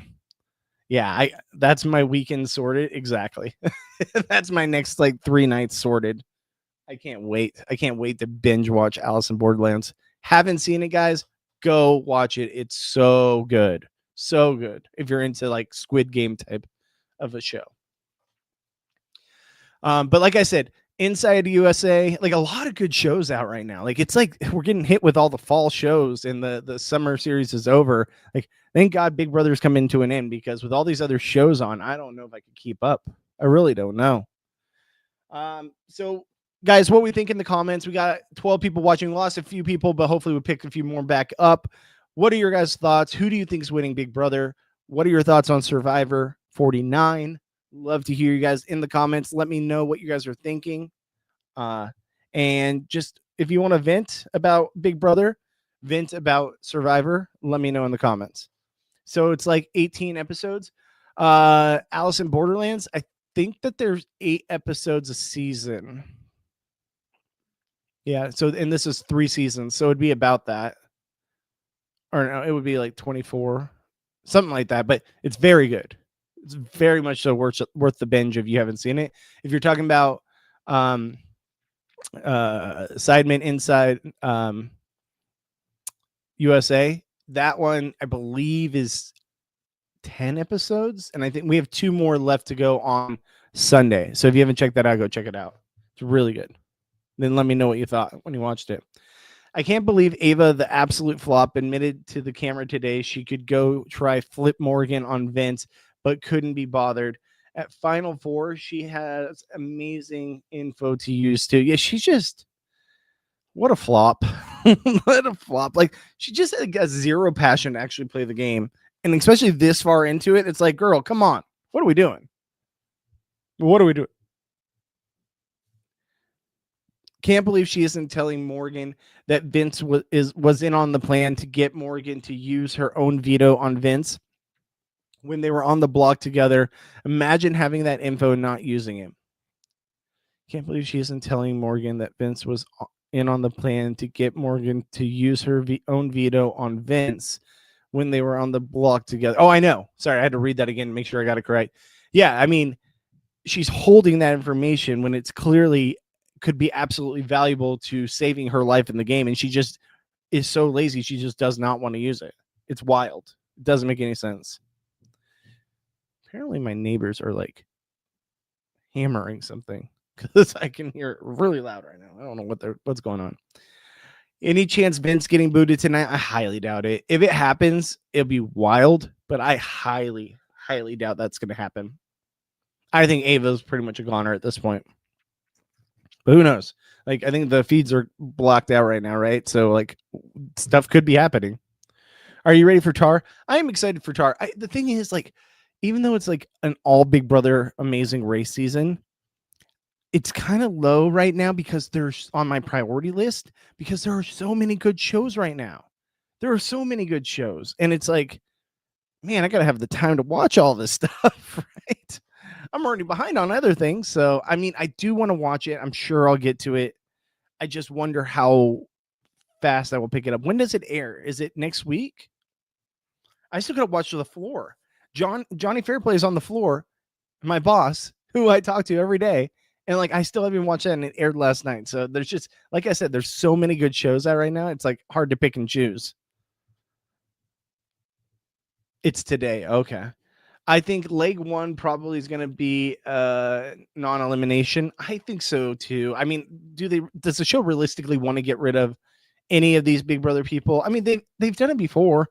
yeah, that's my weekend sorted. Exactly. That's my next like 3 nights sorted. I can't wait. I can't wait to binge watch Alice in Borderlands. Haven't seen it, guys? Go watch it. It's so good. So good. If you're into like Squid Game type of a show. But like I said, Inside USA, like a lot of good shows out right now. Like it's like we're getting hit with all the fall shows and the summer series is over. Like thank God Big Brother's coming to an end, because with all these other shows on, I don't know if I could keep up. I really don't know. So guys, what we think in the comments? We got 12 people watching, lost a few people, but hopefully we'll pick a few more back up. What are your guys' thoughts? Who do you think is winning Big Brother? What are your thoughts on Survivor 49? Love to hear you guys in the comments. Let me know what you guys are thinking. And just if you want to vent about Big Brother, vent about Survivor, let me know in the comments. So it's like 18 episodes. Alice in Borderlands, I think that there's 8 episodes a season. Yeah, so and this is 3 seasons, so it'd be about that. Or no, it would be like 24, something like that, but it's very good. It's very much so worth the binge if you haven't seen it. If you're talking about Um, Sidemen Inside USA. That one, I believe, is 10 episodes. And I think we have 2 more left to go on Sunday. So if you haven't checked that out, go check it out. It's really good. Then let me know what you thought when you watched it. I can't believe Ava, the absolute flop, admitted to the camera today she could go try Flip Morgan on Vince, but couldn't be bothered. At Final Four, she has amazing info to use too. Yeah, she's just what a flop. What a flop. Like she just got zero passion to actually play the game. And especially this far into it, it's like, girl, come on. What are we doing? What are we doing? Can't believe she isn't telling Morgan that Vince was in on the plan to get Morgan to use her own veto on Vince when they were on the block together. Imagine having that info and not using it. Can't believe she isn't telling Morgan that Vince was in on the plan to get Morgan to use her own veto on Vince when they were on the block together. Oh, I know. Sorry, I had to read that again to make sure I got it correct. Yeah, I mean, she's holding that information when it's clearly could be absolutely valuable to saving her life in the game, and she just is so lazy. She just does not want to use it. It's wild. It doesn't make any sense. Apparently, my neighbors are like hammering something because I can hear it really loud right now. I don't know what's going on. Any chance Vince getting booted tonight? I highly doubt it. If it happens, it'll be wild, but I highly, highly doubt that's going to happen. I think Ava's pretty much a goner at this point. But who knows? Like, I think the feeds are blocked out right now, right? So, like, stuff could be happening. Are you ready for Tar? I am excited for Tar. The thing is, like, even though it's like an all Big Brother amazing race season, it's kind of low right now because there's on my priority list because there are so many good shows right now. There are so many good shows. And it's like, man, I got to have the time to watch all this stuff, right? I'm already behind on other things. So, I mean, I do want to watch it. I'm sure I'll get to it. I just wonder how fast I will pick it up. When does it air? Is it next week? I still got to watch The Floor. Johnny Fairplay is on The Floor, my boss, who I talk to every day. And like, I still haven't watched that, and it aired last night. So there's just, like I said, there's so many good shows out right now. It's like hard to pick and choose. It's today. Okay. I think leg one probably is going to be non-elimination. I think so too. I mean, does the show realistically want to get rid of any of these Big Brother people? I mean, they've done it before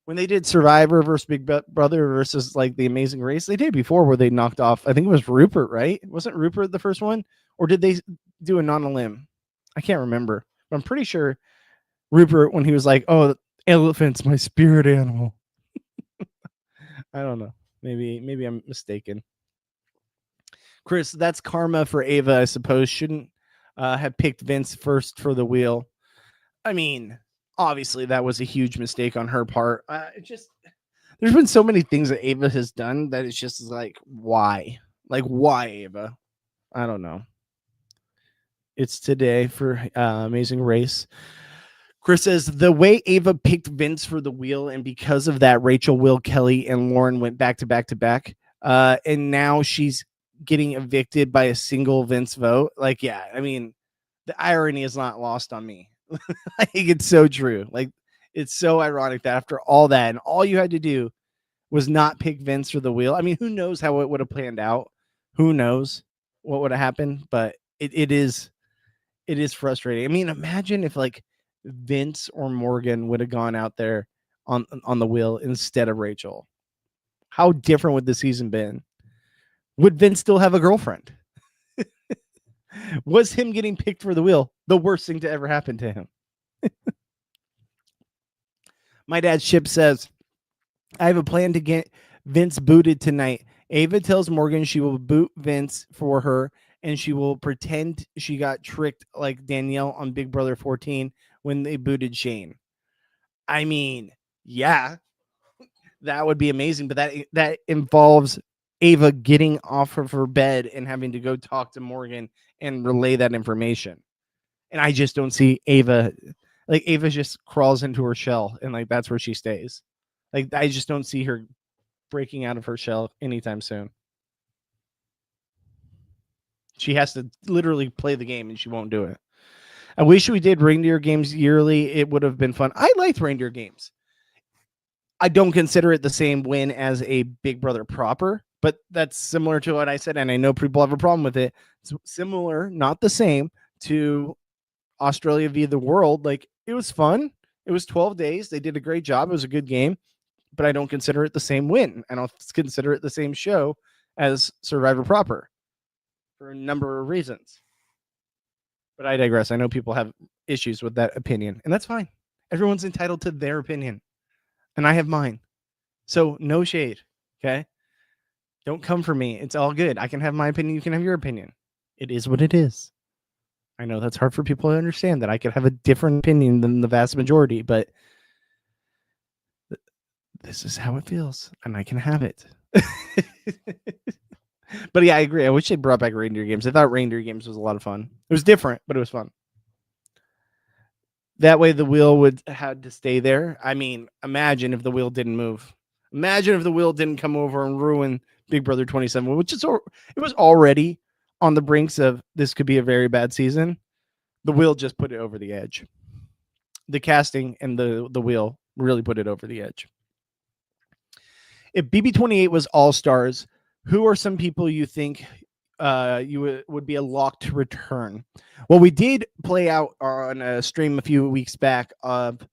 when they did Survivor versus Big Brother versus like The Amazing Race. They did before where they knocked off. I think it was Rupert, right? Wasn't Rupert the first one, or did they do a non-elim? I can't remember. But I'm pretty sure Rupert when he was like, "Oh, elephant's my spirit animal." I don't know. Maybe I'm mistaken. Chris, that's karma for Ava, I suppose. Shouldn't have picked Vince first for the wheel. I mean, obviously that was a huge mistake on her part. There's been so many things that Ava has done that it's just like, why? Like, why, Ava? I don't know. It's today for Amazing Race. Chris says the way Ava picked Vince for the wheel, and because of that, Rachel, Will, Kelly, and Lauren went back to back to back. And now she's getting evicted by a single Vince vote. Like, yeah, I mean, the irony is not lost on me. I think it's so true. Like, it's so ironic that after all that, and all you had to do was not pick Vince for the wheel. I mean, who knows how it would have planned out? Who knows what would have happened? But it is frustrating. I mean, imagine if like Vince or Morgan would have gone out there on the wheel instead of Rachel. How different would the season been? Would Vince still have a girlfriend? Was him getting picked for the wheel the worst thing to ever happen to him? My dad Ship says, I have a plan to get Vince booted tonight. Ava tells Morgan she will boot Vince for her, and she will pretend she got tricked like Danielle on Big Brother 14 when they booted Shane. I mean, yeah, that would be amazing, but that involves Ava getting off of her bed and having to go talk to Morgan and relay that information. And I just don't see Ava. Like, Ava just crawls into her shell, and like that's where she stays. Like, I just don't see her breaking out of her shell anytime soon. She has to literally play the game, and she won't do it. I wish we did reindeer games yearly. It would have been fun. I liked reindeer games. I don't consider it the same win as a Big Brother proper, but that's similar to what I said, and I know people have a problem with it. It's similar, not the same, to Australia via the World. Like, it was fun. It was 12 days. They did a great job. It was a good game, but I don't consider it the same win. I don't consider it the same show as Survivor proper for a number of reasons. But I digress. I know people have issues with that opinion, and that's fine. Everyone's entitled to their opinion, and I have mine. So no shade, okay? Don't come for me. It's all good. I can have my opinion. You can have your opinion. It is what it is. I know that's hard for people to understand, that I could have a different opinion than the vast majority, but this is how it feels, and I can have it. But yeah, I agree. I wish they brought back reindeer games. I thought reindeer games was a lot of fun. It was different, but it was fun. That way the wheel would have to stay there. I mean, imagine if the wheel didn't move. Imagine if the wheel didn't come over and ruin Big Brother 27, which is it was already on the brinks of this could be a very bad season. The wheel just put it over the edge. The casting and the wheel really put it over the edge. If BB28 was All Stars, who are some people you think you would be a lock to return? Well, we did play out on a stream a few weeks back of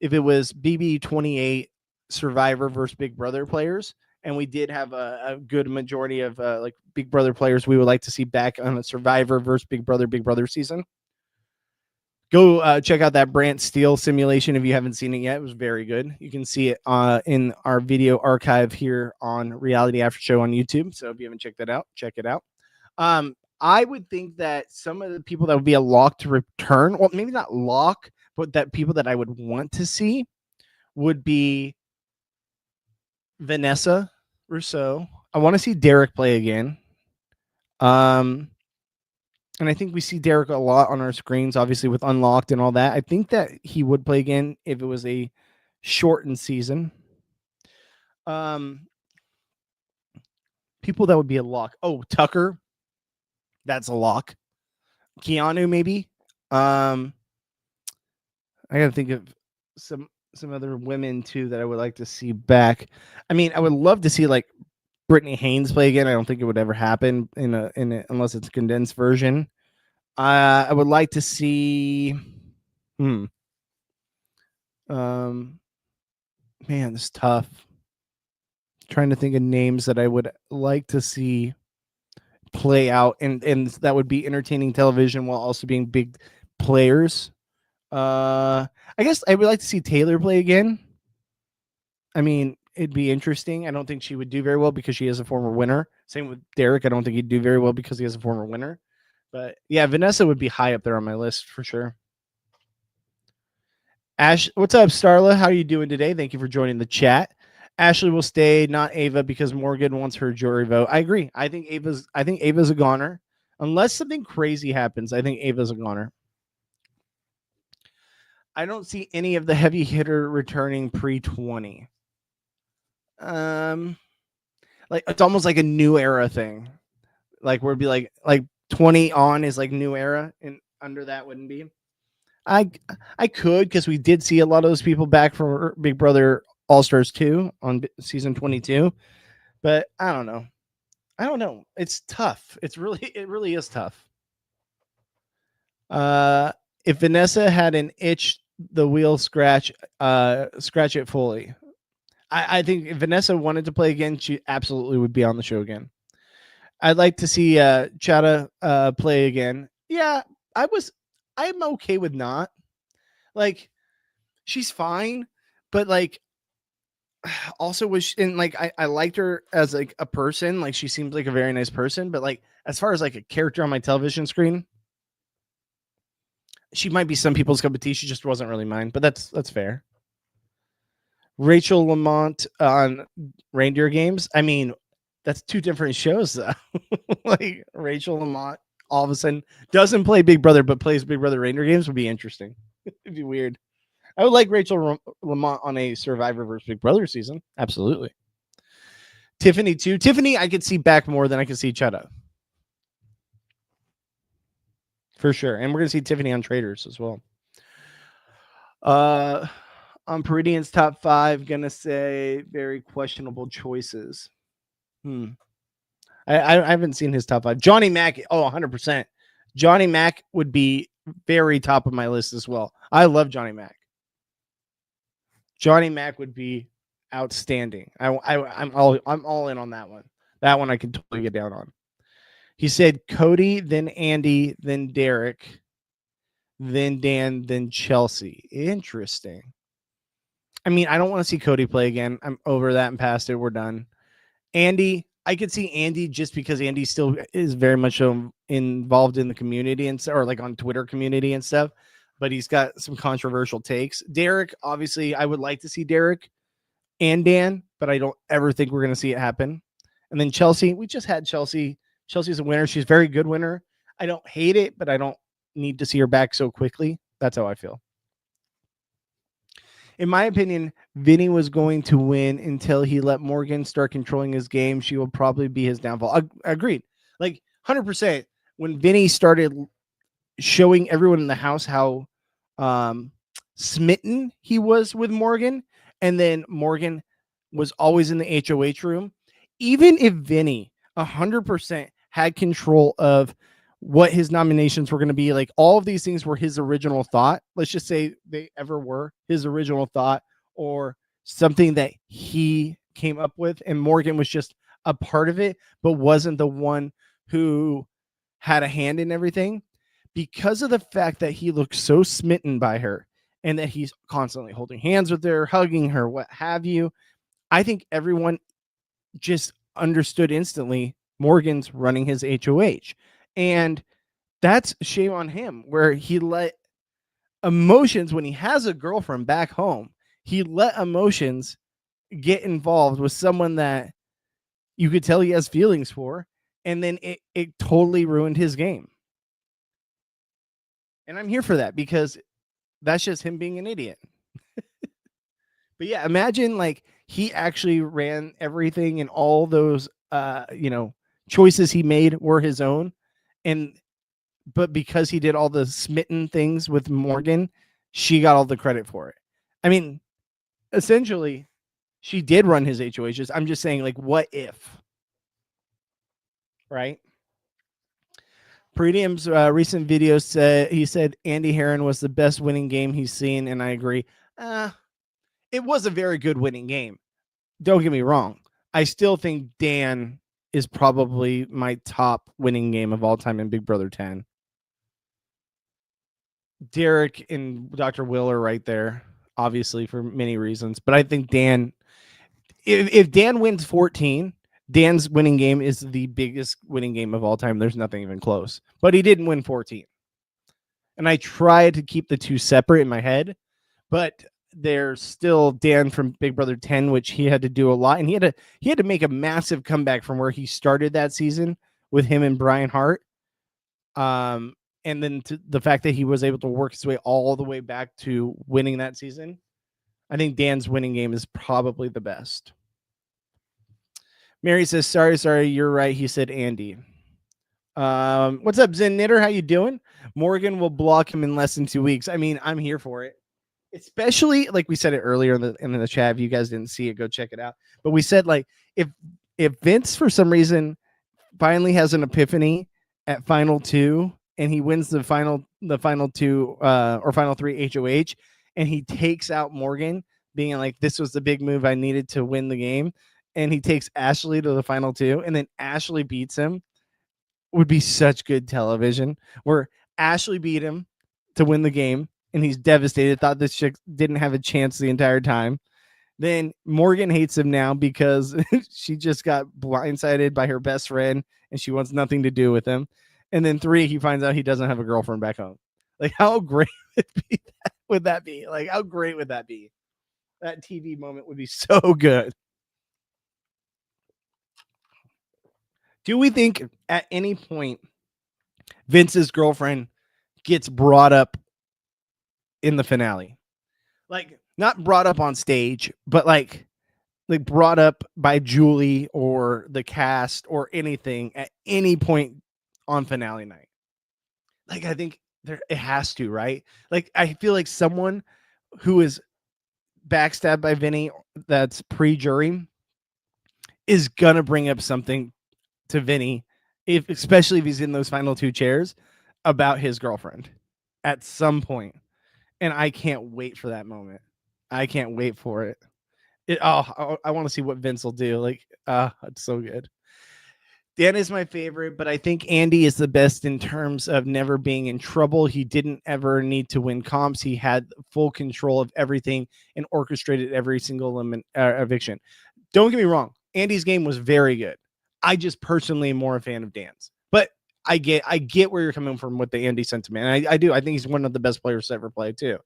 if it was BB28 Survivor versus Big Brother players, and we did have a good majority of like Big Brother players we would like to see back on a Survivor versus Big Brother season. Go check out that Brant Steele simulation if you haven't seen it yet. It was very good. You can see it in our video archive here on Reality After Show on YouTube. So if you haven't checked that out, check it out. I would think that some of the people that would be a lock to return, well, maybe not lock, but that people that I would want to see would be Vanessa Rousseau. I want to see Derek play again. And I think we see Derek a lot on our screens, obviously with Unlocked and all that. I think that he would play again if it was a shortened season. People that would be a lock. Oh, Tucker. That's a lock. Keanu, maybe. I gotta think of some other women too that I would like to see back. I mean, I would love to see like Brittany Haynes play again. I don't think it would ever happen in a unless it's a condensed version. I would like to see. Man, this is tough. Trying to think of names that I would like to see play out, and that would be entertaining television while also being big players. I guess I would like to see Taylor play again. I mean, it'd be interesting. I don't think she would do very well because she is a former winner. Same with Derek. I don't think he'd do very well because he is a former winner. But yeah, Vanessa would be high up there on my list for sure. Ash, what's up, Starla? How are you doing today? Thank you for joining the chat. Ashley will stay, not Ava, because Morgan wants her jury vote. I agree. I think Ava's a goner. Unless something crazy happens, I think Ava's a goner. I don't see any of the heavy hitter returning pre-20. Like it's almost like a new era thing. Like where it'd be like 20 on is like new era, and under that wouldn't be. I could, because we did see a lot of those people back from Big Brother All Stars 2 on season 22, but I don't know. It's tough. It really is tough. If Vanessa had an itch, the wheel scratch it fully. I think if Vanessa wanted to play again, she absolutely would be on the show again. I'd like to see Chada play again. Yeah, I'm okay with not. Like, she's fine, but like also was and like I liked her as like a person. Like, she seems like a very nice person, but like as far as like a character on my television screen, she might be some people's cup of tea. She just wasn't really mine, but that's fair. Rachel Lamont on Reindeer Games. I mean, that's two different shows though. Like Rachel Lamont all of a sudden doesn't play Big Brother but plays Big Brother Reindeer Games would be interesting. It'd be weird. I would like Rachel Lamont on a Survivor versus Big Brother season. Absolutely. Tiffany too. Tiffany I could see back more than I could see Chada. for sure. And we're gonna see Tiffany on Traitors as well. On Peridian's top 5, gonna say very questionable choices. I haven't seen his top 5. Johnny Mac, 100%. Johnny Mac would be very top of my list as well. I love Johnny Mac. Johnny Mac would be outstanding. I'm all in on that one. That one I can totally get down on. He said Cody, then Andy, then Derek, then Dan, then Chelsea. Interesting. I mean, I don't want to see Cody play again. I'm over that and past it. We're done. Andy, I could see Andy just because Andy still is very much involved in the community or like on Twitter community and stuff, but he's got some controversial takes. Derek, obviously, I would like to see Derek and Dan, but I don't ever think we're going to see it happen. And then Chelsea, we just had Chelsea. Chelsea's a winner. She's a very good winner. I don't hate it, but I don't need to see her back so quickly. That's how I feel. In my opinion, Vinny was going to win until he let Morgan start controlling his game. She will probably be his downfall. Agreed. Like 100%. When Vinny started showing everyone in the house how smitten he was with Morgan, and then Morgan was always in the HOH room, even if Vinny 100% had control of what his nominations were going to be, like all of these things were his original thought. Let's just say they ever were his original thought or something that he came up with, and Morgan was just a part of it, but wasn't the one who had a hand in everything. Because of the fact that he looked so smitten by her and that he's constantly holding hands with her, hugging her, what have you, I think everyone just understood instantly Morgan's running his HOH. And that's shame on him, where he let emotions, when he has a girlfriend back home, he let emotions get involved with someone that you could tell he has feelings for, and then it totally ruined his game. And I'm here for that because that's just him being an idiot. But yeah, imagine like he actually ran everything and all those choices he made were his own, but because he did all the smitten things with Morgan, she got all the credit for it. I mean, essentially, she did run his HOHs. I'm just saying, like, what if? Right? Premium's recent video said Andy Herron was the best winning game he's seen, and I agree. It was a very good winning game. Don't get me wrong. I still think Dan is probably my top winning game of all time in Big Brother 10. Derek and Dr. Will are right there, obviously, for many reasons. But I think Dan, if Dan wins 14, Dan's winning game is the biggest winning game of all time. There's nothing even close. But he didn't win 14. And I tried to keep the two separate in my head, but there's still Dan from Big Brother 10, which he had to do a lot. And he had to make a massive comeback from where he started that season with him and Brian Hart. And then the fact that he was able to work his way all the way back to winning that season, I think Dan's winning game is probably the best. Mary says, sorry, you're right. He said Andy. What's up, Zen Knitter? How you doing? Morgan will block him in less than 2 weeks. I mean, I'm here for it. Especially, like we said it earlier in the chat. If you guys didn't see it, go check it out. But we said, like, if Vince, for some reason, finally has an epiphany at Final 2, and he wins the final 2 or final 3 HOH, and he takes out Morgan, being like, this was the big move I needed to win the game, and he takes Ashley to the final 2, and then Ashley beats him, would be such good television, where Ashley beat him to win the game, and he's devastated, thought this chick didn't have a chance the entire time. Then Morgan hates him now because she just got blindsided by her best friend, and she wants nothing to do with him. And then 3, he finds out he doesn't have a girlfriend back home. Like, how great would that be? Like, how great would that be? That TV moment would be so good. Do we think at any point Vince's girlfriend gets brought up in the finale? Like, not brought up on stage, but like brought up by Julie or the cast or anything at any point on finale night. Like, I think it has to, right? Like, I feel like someone who is backstabbed by Vinny that's pre-jury is gonna bring up something to Vinny, especially if he's in those final two chairs, about his girlfriend at some point. And I can't wait for that moment. I can't wait for it. I want to see what Vince will do. Like, it's so good. Dan is my favorite, but I think Andy is the best in terms of never being in trouble. He didn't ever need to win comps. He had full control of everything and orchestrated every single eviction. Don't get me wrong. Andy's game was very good. I just personally am more a fan of Dan's, but I get where you're coming from with the Andy sentiment. And I do. I think he's one of the best players to ever play too.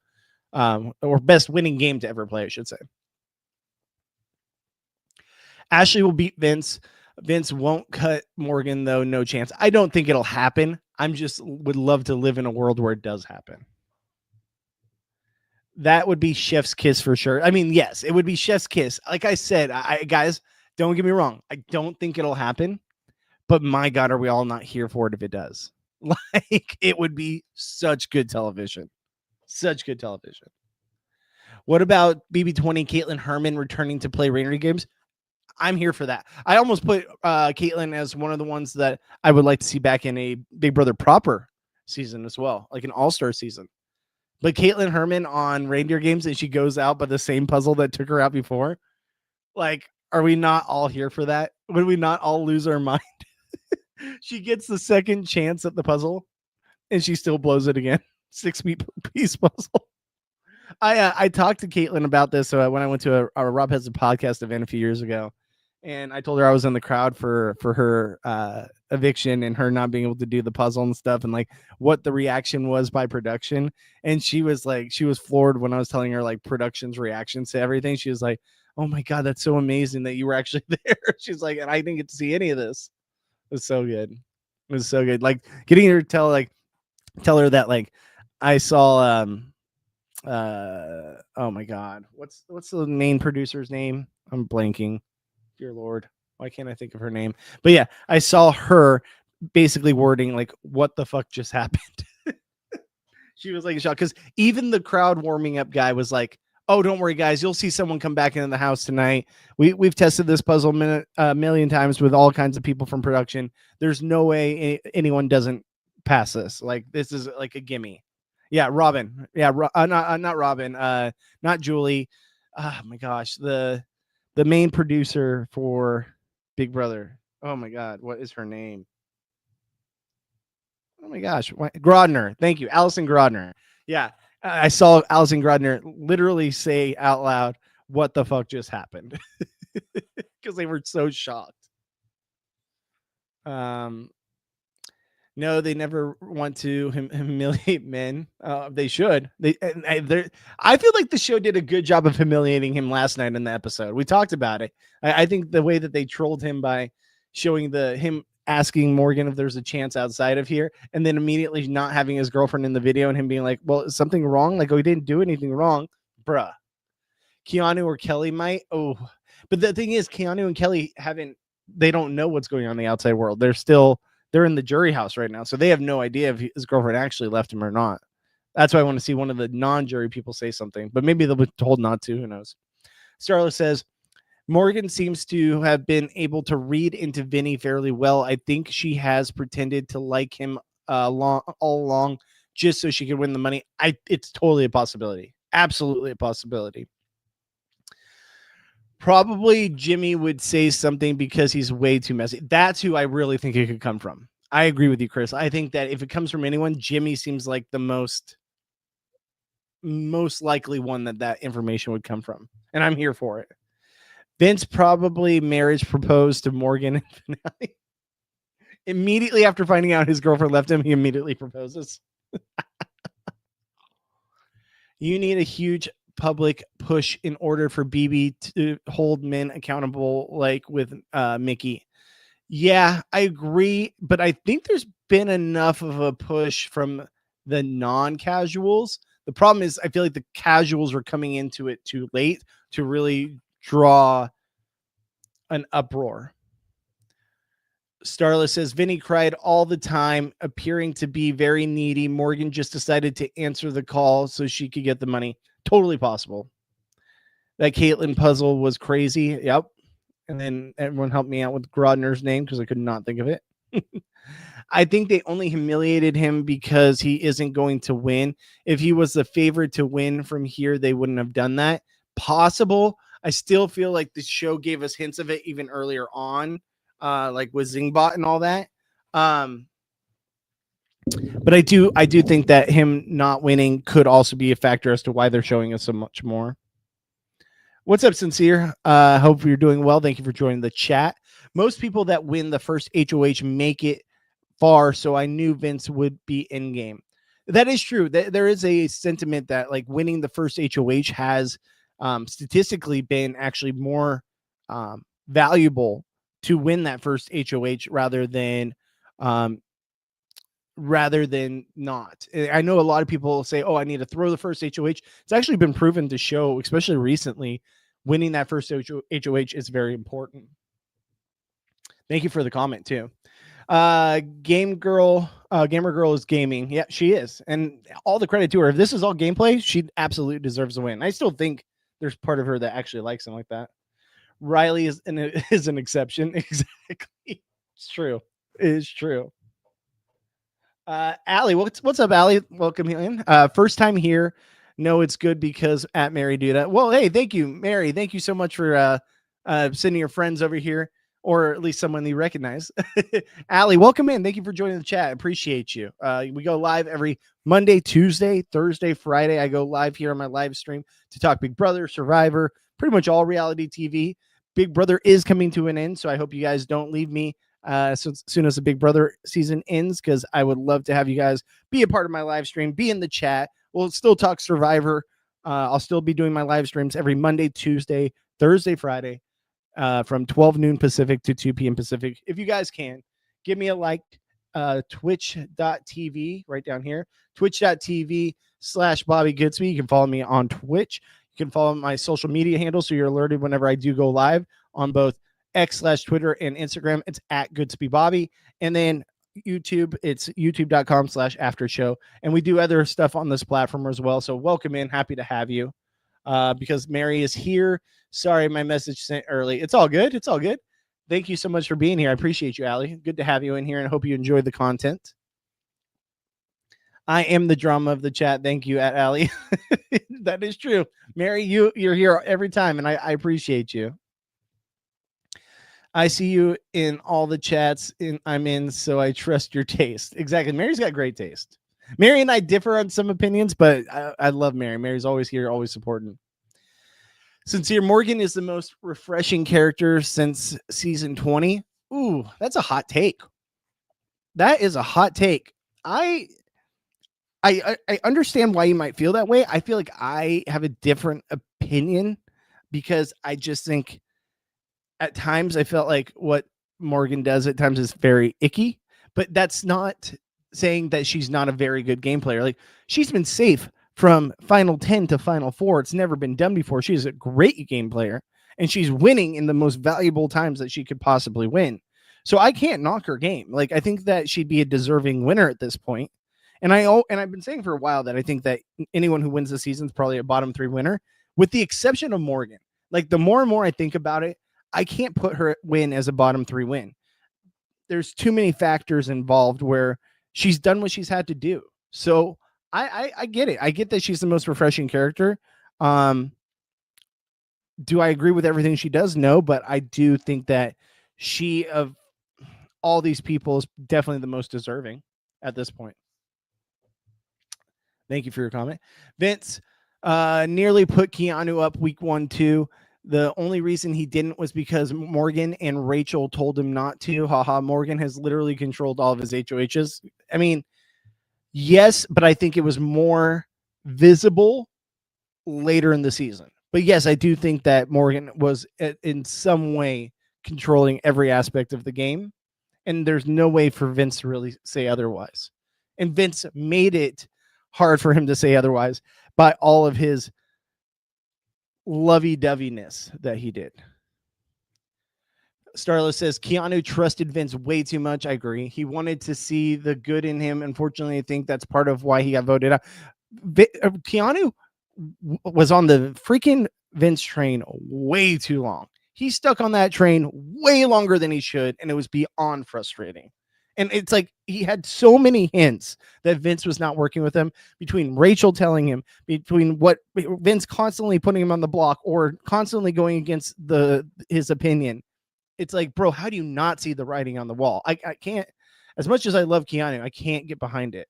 Or best winning game to ever play, I should say. Ashley will beat Vince. Vince won't cut Morgan, though. No chance. I don't think it'll happen. I'm just would love to live in a world where it does happen. That would be chef's kiss for sure. I mean, yes, it would be chef's kiss. Like I said, guys, don't get me wrong. I don't think it'll happen, but my God, are we all not here for it if it does? Like, it would be such good television. Such good television. What about BB20 Caitlin Herman returning to play Rainery games? I'm here for that. I almost put Caitlin as one of the ones that I would like to see back in a Big Brother proper season as well, like an all-star season. But Caitlin Herman on reindeer games, and she goes out by the same puzzle that took her out before. Like, are we not all here for that? Would we not all lose our mind? She gets the second chance at the puzzle, and she still blows it again. 6-piece puzzle. I talked to Caitlin about this when I went to a Rob Has a Podcast event a few years ago, and I told her I was in the crowd for her eviction and her not being able to do the puzzle and stuff, and like what the reaction was by production. And she was floored when I was telling her like production's reactions to everything. She was like, "Oh my God, that's so amazing that you were actually there." She's like, "And I didn't get to see any of this." It was so good. It was so good. Like getting her to tell her that like I saw oh my God, what's the main producer's name? I'm blanking. Dear Lord, why can't I think of her name? But yeah, I saw her basically wording like, "What the fuck just happened?" She was like shocked because even the crowd warming up guy was like, "Oh, don't worry, guys. You'll see someone come back into the house tonight. We've tested this puzzle a million times with all kinds of people from production. There's no way anyone doesn't pass this. Like, this is like a gimme." Yeah, Robin. Yeah, not Robin. Not Julie. Oh my gosh, the main producer for Big Brother. Oh my God, what is her name? Oh my gosh, Grodner. Thank you, Allison Grodner. Yeah, I saw Allison Grodner literally say out loud, "What the fuck just happened?" Because they were so shocked. No, they never want to humiliate men. They should. I feel like the show did a good job of humiliating him last night in the episode. We talked about it. I think the way that they trolled him by showing him asking Morgan if there's a chance outside of here, and then immediately not having his girlfriend in the video, and him being like, "Well, is something wrong? Like, oh, he didn't do anything wrong, bruh." Keanu or Kelly might. Oh, but the thing is, Keanu and Kelly they don't know what's going on in the outside world. They're in the jury house right now, so they have no idea if his girlfriend actually left him or not. That's why I want to see one of the non-jury people say something, but maybe they'll be told not to. Who knows? Starla says, Morgan seems to have been able to read into Vinny fairly well. I think she has pretended to like him all along just so she could win the money. It's totally a possibility. Absolutely a possibility. Probably Jimmy would say something because he's way too messy. That's who I really think it could come from. I agree with you, Chris. I think that if it comes from anyone, Jimmy seems like the most likely one that information would come from. And I'm here for it. Vince probably marriage proposed to Morgan in finale. Immediately after finding out his girlfriend left him, he immediately proposes. You need a huge public push in order for BB to hold men accountable, like with Mickey. Yeah, I agree, but I think there's been enough of a push from the non-casuals. The problem is I feel like the casuals were coming into it too late to really draw an uproar. Starla says Vinny cried all the time, appearing to be very needy. Morgan just decided to answer the call so she could get the money. Totally possible. That Caitlyn puzzle was crazy. Yep. And then everyone helped me out with Grodner's name because I could not think of it. I think they only humiliated him because he isn't going to win. If he was the favorite to win from here, they wouldn't have done that. Possible. I still feel like the show gave us hints of it even earlier on, like with Zingbot and all that. But I do think that him not winning could also be a factor as to why they're showing us so much more. What's up, Sincere? Hope you're doing well. Thank you for joining the chat. Most people that win the first HOH make it far, so I knew Vince would be in game. That is true. There is a sentiment that like winning the first HOH has statistically been actually more valuable to win that first HOH rather than not. I know a lot of people say, oh, I need to throw the first HOH. It's actually been proven to show, especially recently, winning that first HOH is very important. Thank you for the comment too. Gamer Girl is gaming. Yeah, she is. And all the credit to her. If this is all gameplay, she absolutely deserves a win. I still think there's part of her that actually likes him like that. Riley is an exception. Exactly. It's true. It is true. Allie, what's up, Allie? Welcome in. First time here. No, it's good because at Mary Duda. Well, hey, thank you, Mary. Thank you so much for sending your friends over here, or at least someone you recognize. Allie, welcome in. Thank you for joining the chat. I appreciate you. We go live every Monday, Tuesday, Thursday, Friday. I go live here on my live stream to talk Big Brother, Survivor, pretty much all reality TV. Big Brother is coming to an end, so I hope you guys don't leave me so as soon as the Big Brother season ends, because I would love to have you guys be a part of my live stream, be in the chat. We'll still talk Survivor. I'll still be doing my live streams every Monday, Tuesday, Thursday, Friday, from 12 noon Pacific to 2 p.m. Pacific. If you guys can, give me a like, twitch.tv right down here, twitch.tv/Bobby Goodsby. You can follow me on Twitch. You can follow my social media handle so you're alerted whenever I do go live on both X/Twitter and Instagram. It's at GoodsbyBobby. And then YouTube, it's youtube.com/aftershow. And we do other stuff on this platform as well. So welcome in. Happy to have you. Because Mary is here. Sorry, my message sent early. It's all good. It's all good. Thank you so much for being here. I appreciate you, Allie. Good to have you in here and hope you enjoy the content. I am the drama of the chat. Thank you, at Allie. That is true. Mary, you're here every time, and I appreciate you. I see you in all the chats I'm in, so I trust your taste. Exactly. Mary's got great taste. Mary and I differ on some opinions, but I love Mary. Mary's always here, always supporting. Sincere, Morgan is the most refreshing character since season 20. Ooh, that's a hot take. That is a hot take. I understand why you might feel that way. I feel like I have a different opinion because I just think at times I felt like what Morgan does at times is very icky, but that's not saying that she's not a very good game player. Like, she's been safe from final 10 to final 4. It's never been done before. She's a great game player and she's winning in the most valuable times that she could possibly win. So I can't knock her game. Like, I think that she'd be a deserving winner at this point. And I've been saying for a while that I think that anyone who wins the season is probably a bottom 3 winner, with the exception of Morgan. Like, the more and more I think about it, I can't put her win as a bottom 3 win. There's too many factors involved where she's done what she's had to do. So I get it. I get that she's the most refreshing character. Do I agree with everything she does? No, but I do think that she, of all these people, is definitely the most deserving at this point. Thank you for your comment. Vince nearly put Keanu up week 1 too. The only reason he didn't was because Morgan and Rachel told him not to. Haha, Morgan has literally controlled all of his HOHs. I mean, yes, but I think it was more visible later in the season. But yes, I do think that Morgan was in some way controlling every aspect of the game. And there's no way for Vince to really say otherwise. And Vince made it hard for him to say otherwise by all of his lovey-doveyness that he did. Starla says Keanu trusted Vince way too much. I agree. He wanted to see the good in him. Unfortunately, I think that's part of why he got voted out. Keanu was on the freaking Vince train way too long. He stuck on that train way longer than he should, and it was beyond frustrating. And it's like he had so many hints that Vince was not working with him, between Rachel telling him, between what Vince constantly putting him on the block or constantly going against his opinion. It's like, bro, how do you not see the writing on the wall? I can't, as much as I love Keanu, I can't get behind it.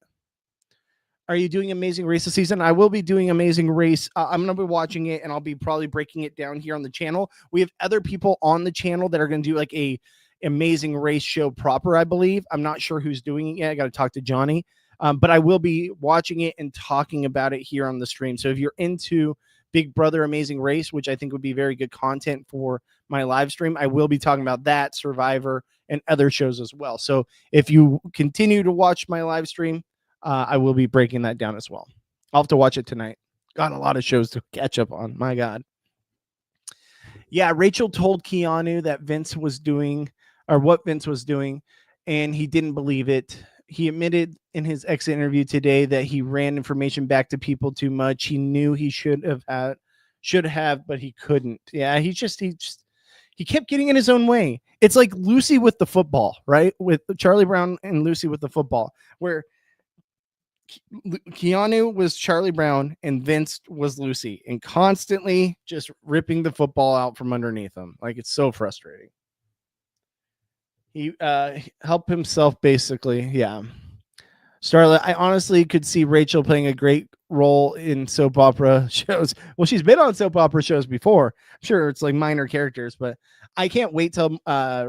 Are you doing Amazing Race this season? I will be doing Amazing Race. I'm going to be watching it, and I'll be probably breaking it down here on the channel. We have other people on the channel that are going to do like a Amazing Race show proper, I believe. I'm not sure who's doing it yet. I got to talk to Johnny. But I will be watching it and talking about it here on the stream. So if you're into Big Brother Amazing Race, which I think would be very good content for my live stream, I will be talking about that, Survivor, and other shows as well. So if you continue to watch my live stream, I will be breaking that down as well. I'll have to watch it tonight. Got a lot of shows to catch up on. My God. Yeah, Rachel told Keanu that Vince was doing, or what Vince was doing, and he didn't believe it. He admitted in his exit interview today that he ran information back to people too much. He knew he should have, but he couldn't. Yeah, he kept getting in his own way. It's like Lucy with the football, right? With Charlie Brown and Lucy with the football, where Keanu was Charlie Brown and Vince was Lucy, and constantly just ripping the football out from underneath him. Like, it's so frustrating. He helped himself, basically. Yeah. Starla, I honestly could see Rachel playing a great role in soap opera shows. Well, she's been on soap opera shows before. I'm sure it's like minor characters, but I can't wait till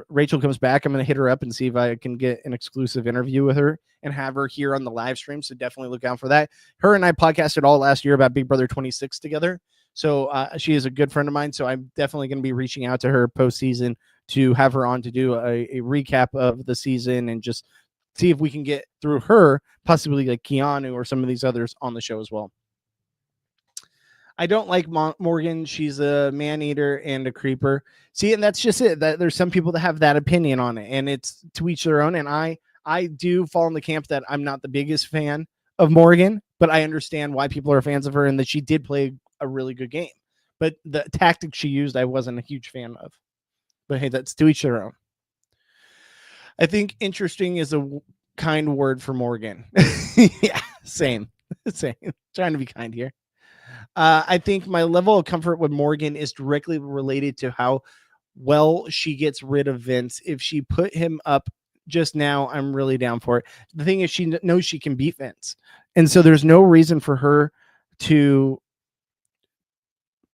Rachel comes back. I'm going to hit her up and see if I can get an exclusive interview with her and have her here on the live stream. So definitely look out for that. Her and I podcasted all last year about Big Brother 26 together. So she is a good friend of mine. So I'm definitely going to be reaching out to her postseason to have her on to do a recap of the season and just see if we can get through her, possibly like Keanu or some of these others on the show as well. I don't like Morgan. She's a man-eater and a creeper. See, and that's just it. That there's some people that have that opinion on it, and it's to each their own. And I do fall in the camp that I'm not the biggest fan of Morgan, but I understand why people are fans of her and that she did play a really good game. But the tactics she used, I wasn't a huge fan of. But hey, that's to each their own. I think interesting is a kind word for Morgan. Yeah, same. Trying to be kind here. I think my level of comfort with Morgan is directly related to how well she gets rid of Vince. If she put him up just now, I'm really down for it. The thing is, she knows she can beat Vince. And so there's no reason for her to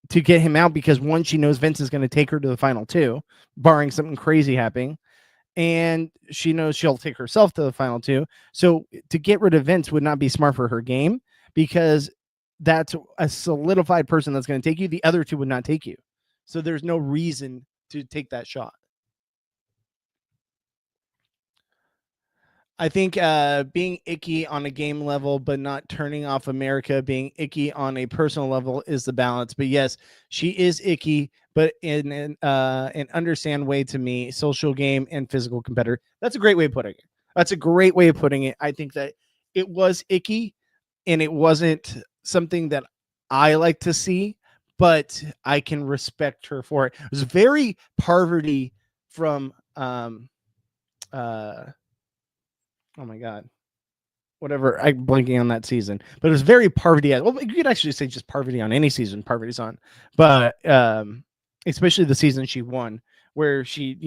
get him out, because one, she knows Vince is going to take her to the final two, barring something crazy happening. And she knows she'll take herself to the final two. So to get rid of Vince would not be smart for her game, because that's a solidified person that's going to take you. The other two would not take you. So there's no reason to take that shot. I think being icky on a game level, but not turning off America, being icky on a personal level is the balance. But yes, she is icky, but in an understand way to me, social game and physical competitor. That's a great way of putting it. I think that it was icky and it wasn't something that I like to see, but I can respect her for it. It was very Parvati from oh my God, whatever. I'm blanking on that season, but it was very Parvati. Well, you could actually say just Parvati on any season Parvati's on, but especially the season she won, where she,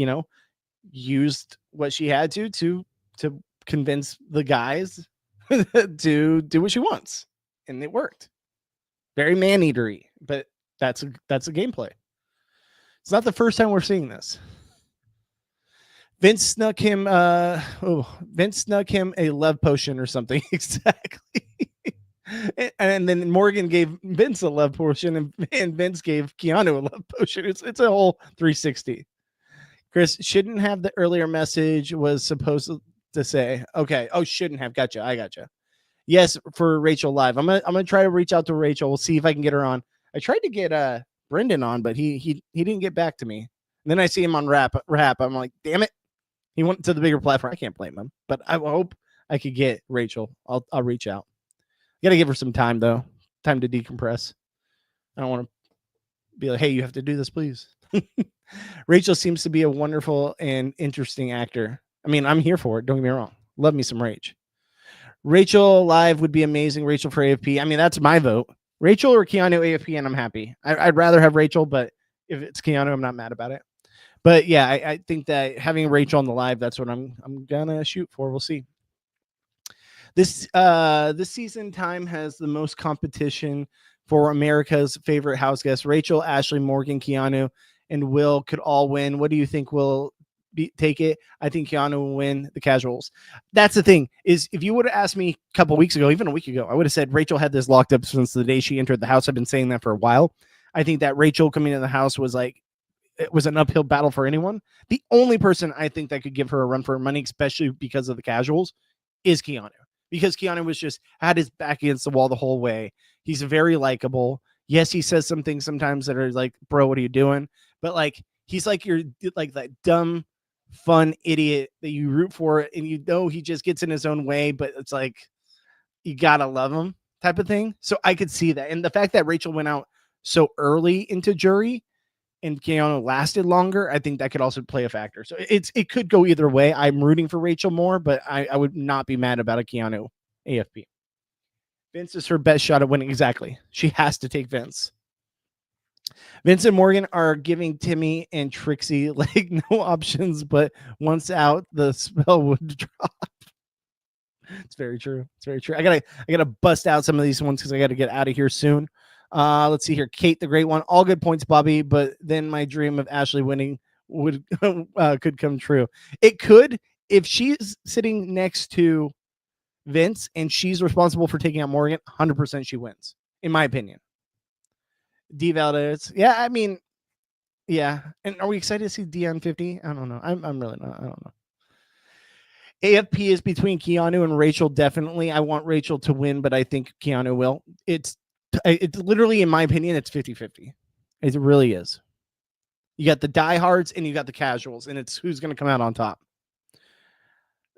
used what she had to convince the guys to do what she wants, and it worked. Very man-eatery, but that's a gameplay. It's not the first time we're seeing this. Vince snuck him a love potion or something. Exactly. And then Morgan gave Vince a love potion, and Vince gave Keanu a love potion. It's a whole 360. Chris, shouldn't have the earlier message was supposed to say. Okay. Oh, shouldn't have. Gotcha. I gotcha. Yes, for Rachel live. I'm gonna try to reach out to Rachel. We'll see if I can get her on. I tried to get Brendan on, but he didn't get back to me. And then I see him on rap. I'm like, damn it. He went to the bigger platform. I can't blame him, but I hope I could get Rachel. I'll reach out. Gotta give her some time though. Time to decompress. I don't want to be like, hey, you have to do this, please. Rachel seems to be a wonderful and interesting actor. I mean, I'm here for it. Don't get me wrong. Love me some Rach. Rachel live would be amazing. Rachel for AFP. I mean, that's my vote. Rachel or Keanu AFP, and I'm happy. I'd rather have Rachel, but if it's Keanu, I'm not mad about it. But yeah, I think that having Rachel on the live, that's what I'm gonna shoot for. We'll see. This season time has the most competition for America's favorite house guests. Rachel, Ashley, Morgan, Keanu, and Will could all win. What do you think will take it? I think Keanu will win the casuals. That's the thing, is if you would have asked me a couple weeks ago, even a week ago, I would have said Rachel had this locked up since the day she entered the house. I've been saying that for a while. I think that Rachel coming in the house was like, it was an uphill battle for anyone. The only person I think that could give her a run for her money, especially because of the casuals, is Keanu. Because Keanu was just had his back against the wall the whole way. He's very likable. Yes, he says some things sometimes that are like, bro, what are you doing? But like, he's like you're like that dumb, fun idiot that you root for, and you know he just gets in his own way, but it's like you gotta love him type of thing. So I could see that. And the fact that Rachel went out so early into jury and Keanu lasted longer, I think that could also play a factor. So it could go either way. I'm rooting for Rachel more, but I would not be mad about a Keanu AFP. Vince is her best shot at winning. Exactly. She has to take Vince. Vince and Morgan are giving Timmy and Trixie like no options, but once out, the spell would drop. It's very true. It's very true. I gotta bust out some of these ones because I gotta get out of here soon. Let's see here. Kate, the great one. All good points, Bobby. But then my dream of Ashley winning would could come true. It could if she's sitting next to Vince and she's responsible for taking out Morgan. 100% she wins, in my opinion. D Valdez. Yeah, I mean, yeah. And are we excited to see Dion 50? I don't know. I'm really not. I don't know. AFP is between Keanu and Rachel. Definitely, I want Rachel to win, but I think Keanu will. It's literally, in my opinion, it's 50-50. It really is. You got the diehards and you got the casuals, and it's who's going to come out on top.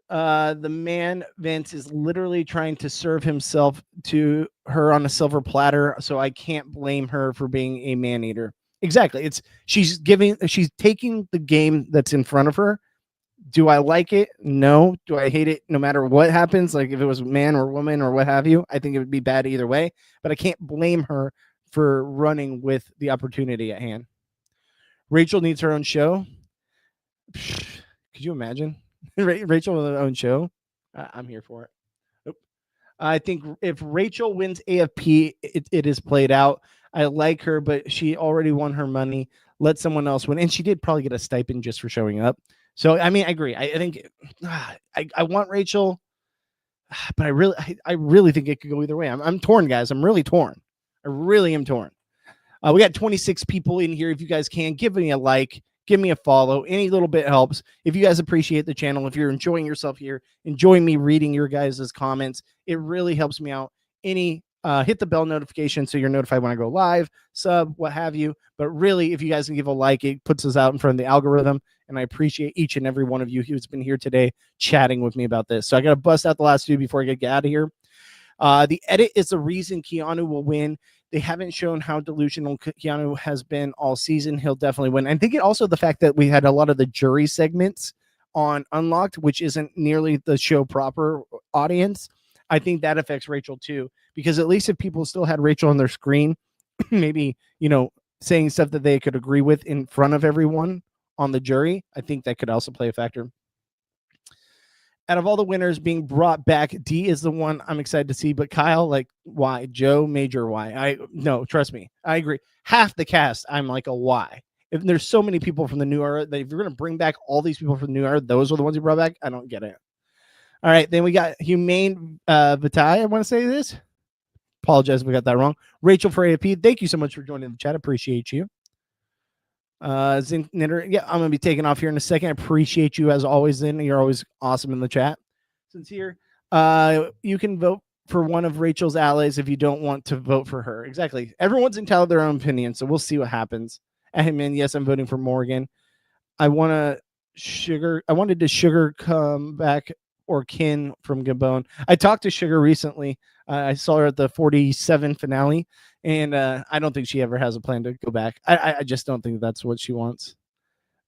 The man Vince is literally trying to serve himself to her on a silver platter, so I can't blame her for being a man eater. Exactly. She's taking the game that's in front of her. Do I like it? No. Do I hate it? No matter what happens, like if it was man or woman or what have you, I think it would be bad either way, but I can't blame her for running with the opportunity at hand. Rachel needs her own show. Could you imagine? Rachel with her own show? I'm here for it. Nope. I think if Rachel wins AFP, it is played out. I like her, but she already won her money. Let someone else win. And she did probably get a stipend just for showing up. So, I mean, I agree. I think I want Rachel, but I really think it could go either way. I'm torn, guys. I'm really torn. I really am torn. We got 26 people in here. If you guys can, give me a like, give me a follow. Any little bit helps. If you guys appreciate the channel, if you're enjoying yourself here, enjoying me reading your guys' comments, it really helps me out. Hit the bell notification so you're notified when I go live, sub, what have you. But really, if you guys can give a like, it puts us out in front of the algorithm. And I appreciate each and every one of you who's been here today chatting with me about this. So I got to bust out the last two before I get out of here. The edit is the reason Keanu will win. They haven't shown how delusional Keanu has been all season. He'll definitely win. I think also the fact that we had a lot of the jury segments on Unlocked, which isn't nearly the show proper audience. I think that affects Rachel too, because at least if people still had Rachel on their screen, maybe, saying stuff that they could agree with in front of everyone on the jury, I think that could also play a factor. Out of all the winners being brought back, D is the one I'm excited to see. But Kyle, like, why? Joe, major why? No, trust me, I agree. Half the cast, I'm like a why. If there's so many people from the new era that if you're going to bring back all these people from the new era, those are the ones you brought back. I don't get it. All right, then we got Humane Vitae. I want to say this. Apologize if we got that wrong. Rachel for AFP. Thank you so much for joining the chat. Appreciate you. Zinc Knitter. Yeah, I'm gonna be taking off here in a second. I appreciate you as always. Then you're always awesome in the chat. Sincere. You can vote for one of Rachel's allies if you don't want to vote for her. Exactly. Everyone's entitled to their own opinion, so we'll see what happens. And yes, I'm voting for Morgan. I wanted to Sugar come back or Kin from Gabon. I talked to Sugar recently. I saw her at the 47 finale, and I don't think she ever has a plan to go back. I just don't think that's what she wants.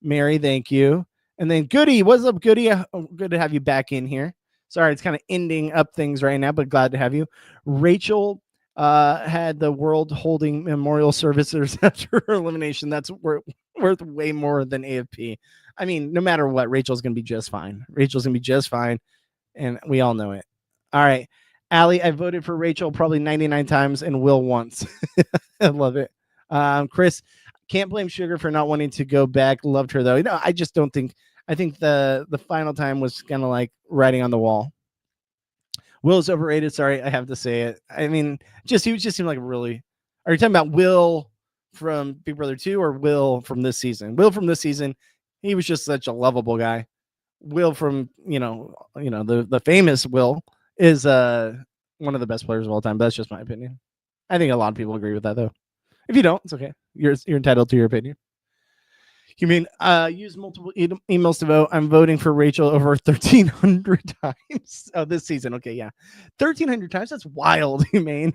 Mary, thank you. And then Goody, what's up, Goody? Good to have you back in here. Sorry, it's kind of ending up things right now, but glad to have you. Rachel had the world holding memorial services after her elimination. That's worth way more than AFP. I mean, no matter what, Rachel's going to be just fine. Rachel's going to be just fine, and we all know it. All right. Allie, I voted for Rachel probably 99 times and Will once. I love it. Chris, can't blame Sugar for not wanting to go back. Loved her though. I just don't think. I think the final time was kind of like writing on the wall. Will is overrated. Sorry, I have to say it. I mean, he just seemed like really. Are you talking about Will from Big Brother 2 or Will from this season? Will from this season, he was just such a lovable guy. Will from the famous Will is one of the best players of all time. But that's just my opinion. I think a lot of people agree with that though. If you don't, it's okay. You're entitled to your opinion. You mean use multiple emails to vote? I'm voting for Rachel over 1,300 times. Oh, this season. Okay, yeah. 1,300 times? That's wild, Humane.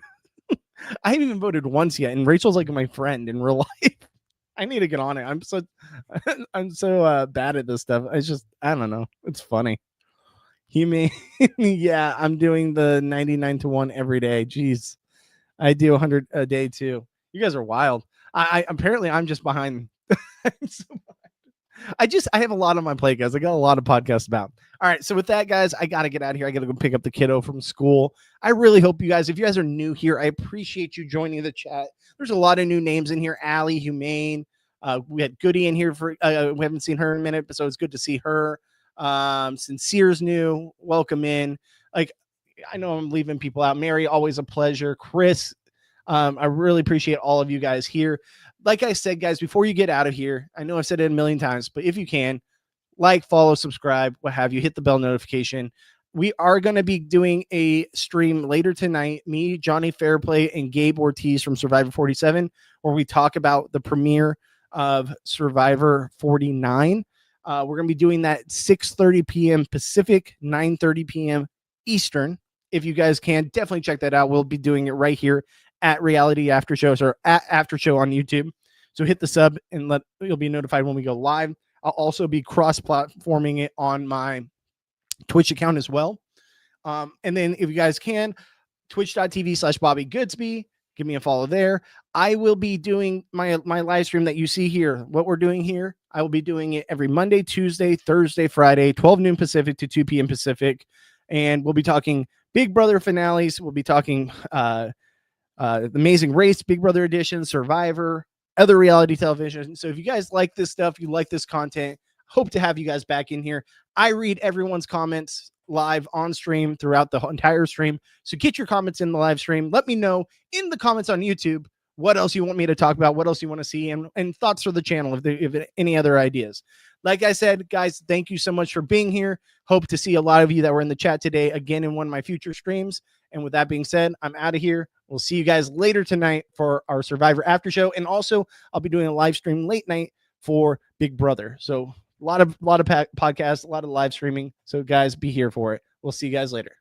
I haven't even voted once yet, and Rachel's like my friend in real life. I need to get on it. I'm so bad at this stuff. I don't know. It's funny. Humane. Yeah, I'm doing the 99 to 1 every day. Jeez. I do 100 a day too. You guys are wild. I apparently I'm just behind. I have a lot on my plate, guys. I got a lot of podcasts about. All right. So with that, guys, I got to get out of here. I got to go pick up the kiddo from school. I really hope if you guys are new here, I appreciate you joining the chat. There's a lot of new names in here. Allie, Humane. We had Goody in here we haven't seen her in a minute, but so it's good to see her. Sincere's new. Welcome in. Like, I know I'm leaving people out. Mary, always a pleasure. Chris, I really appreciate all of you guys here. Like I said, guys, before you get out of here, I know I've said it a million times, but if you can, like, follow, subscribe, what have you, hit the bell notification. We are going to be doing a stream later tonight, me, Johnny Fairplay, and Gabe Ortiz from Survivor 47, where we talk about the premiere of Survivor 49. We're going to be doing that 6:30 p.m. Pacific, 9:30 p.m. Eastern. If you guys can, definitely check that out. We'll be doing it right here at Reality After Shows or at After Show on YouTube. So hit the sub and you'll be notified when we go live. I'll also be cross-platforming it on my Twitch account as well. And then if you guys can, twitch.tv/Bobby Goodsby. Give me a follow there. I will be doing my live stream that you see here. What we're doing here, I will be doing it every Monday, Tuesday, Thursday, Friday, 12 noon Pacific to 2 p.m. Pacific. And we'll be talking Big Brother finales. We'll be talking The Amazing Race, Big Brother Edition, Survivor, other reality television. So if you guys like this stuff, you like this content, hope to have you guys back in here. I read everyone's comments live on stream throughout the entire stream. So get your comments in the live stream. Let me know in the comments on YouTube what else you want me to talk about, what else you want to see, and thoughts for the channel if any other ideas. Like I said, guys, thank you so much for being here. Hope to see a lot of you that were in the chat today again in one of my future streams. And with that being said, I'm out of here. We'll see you guys later tonight for our Survivor After Show. And also, I'll be doing a live stream late night for Big Brother. So a lot of podcasts, a lot of live streaming. So guys, be here for it. We'll see you guys later.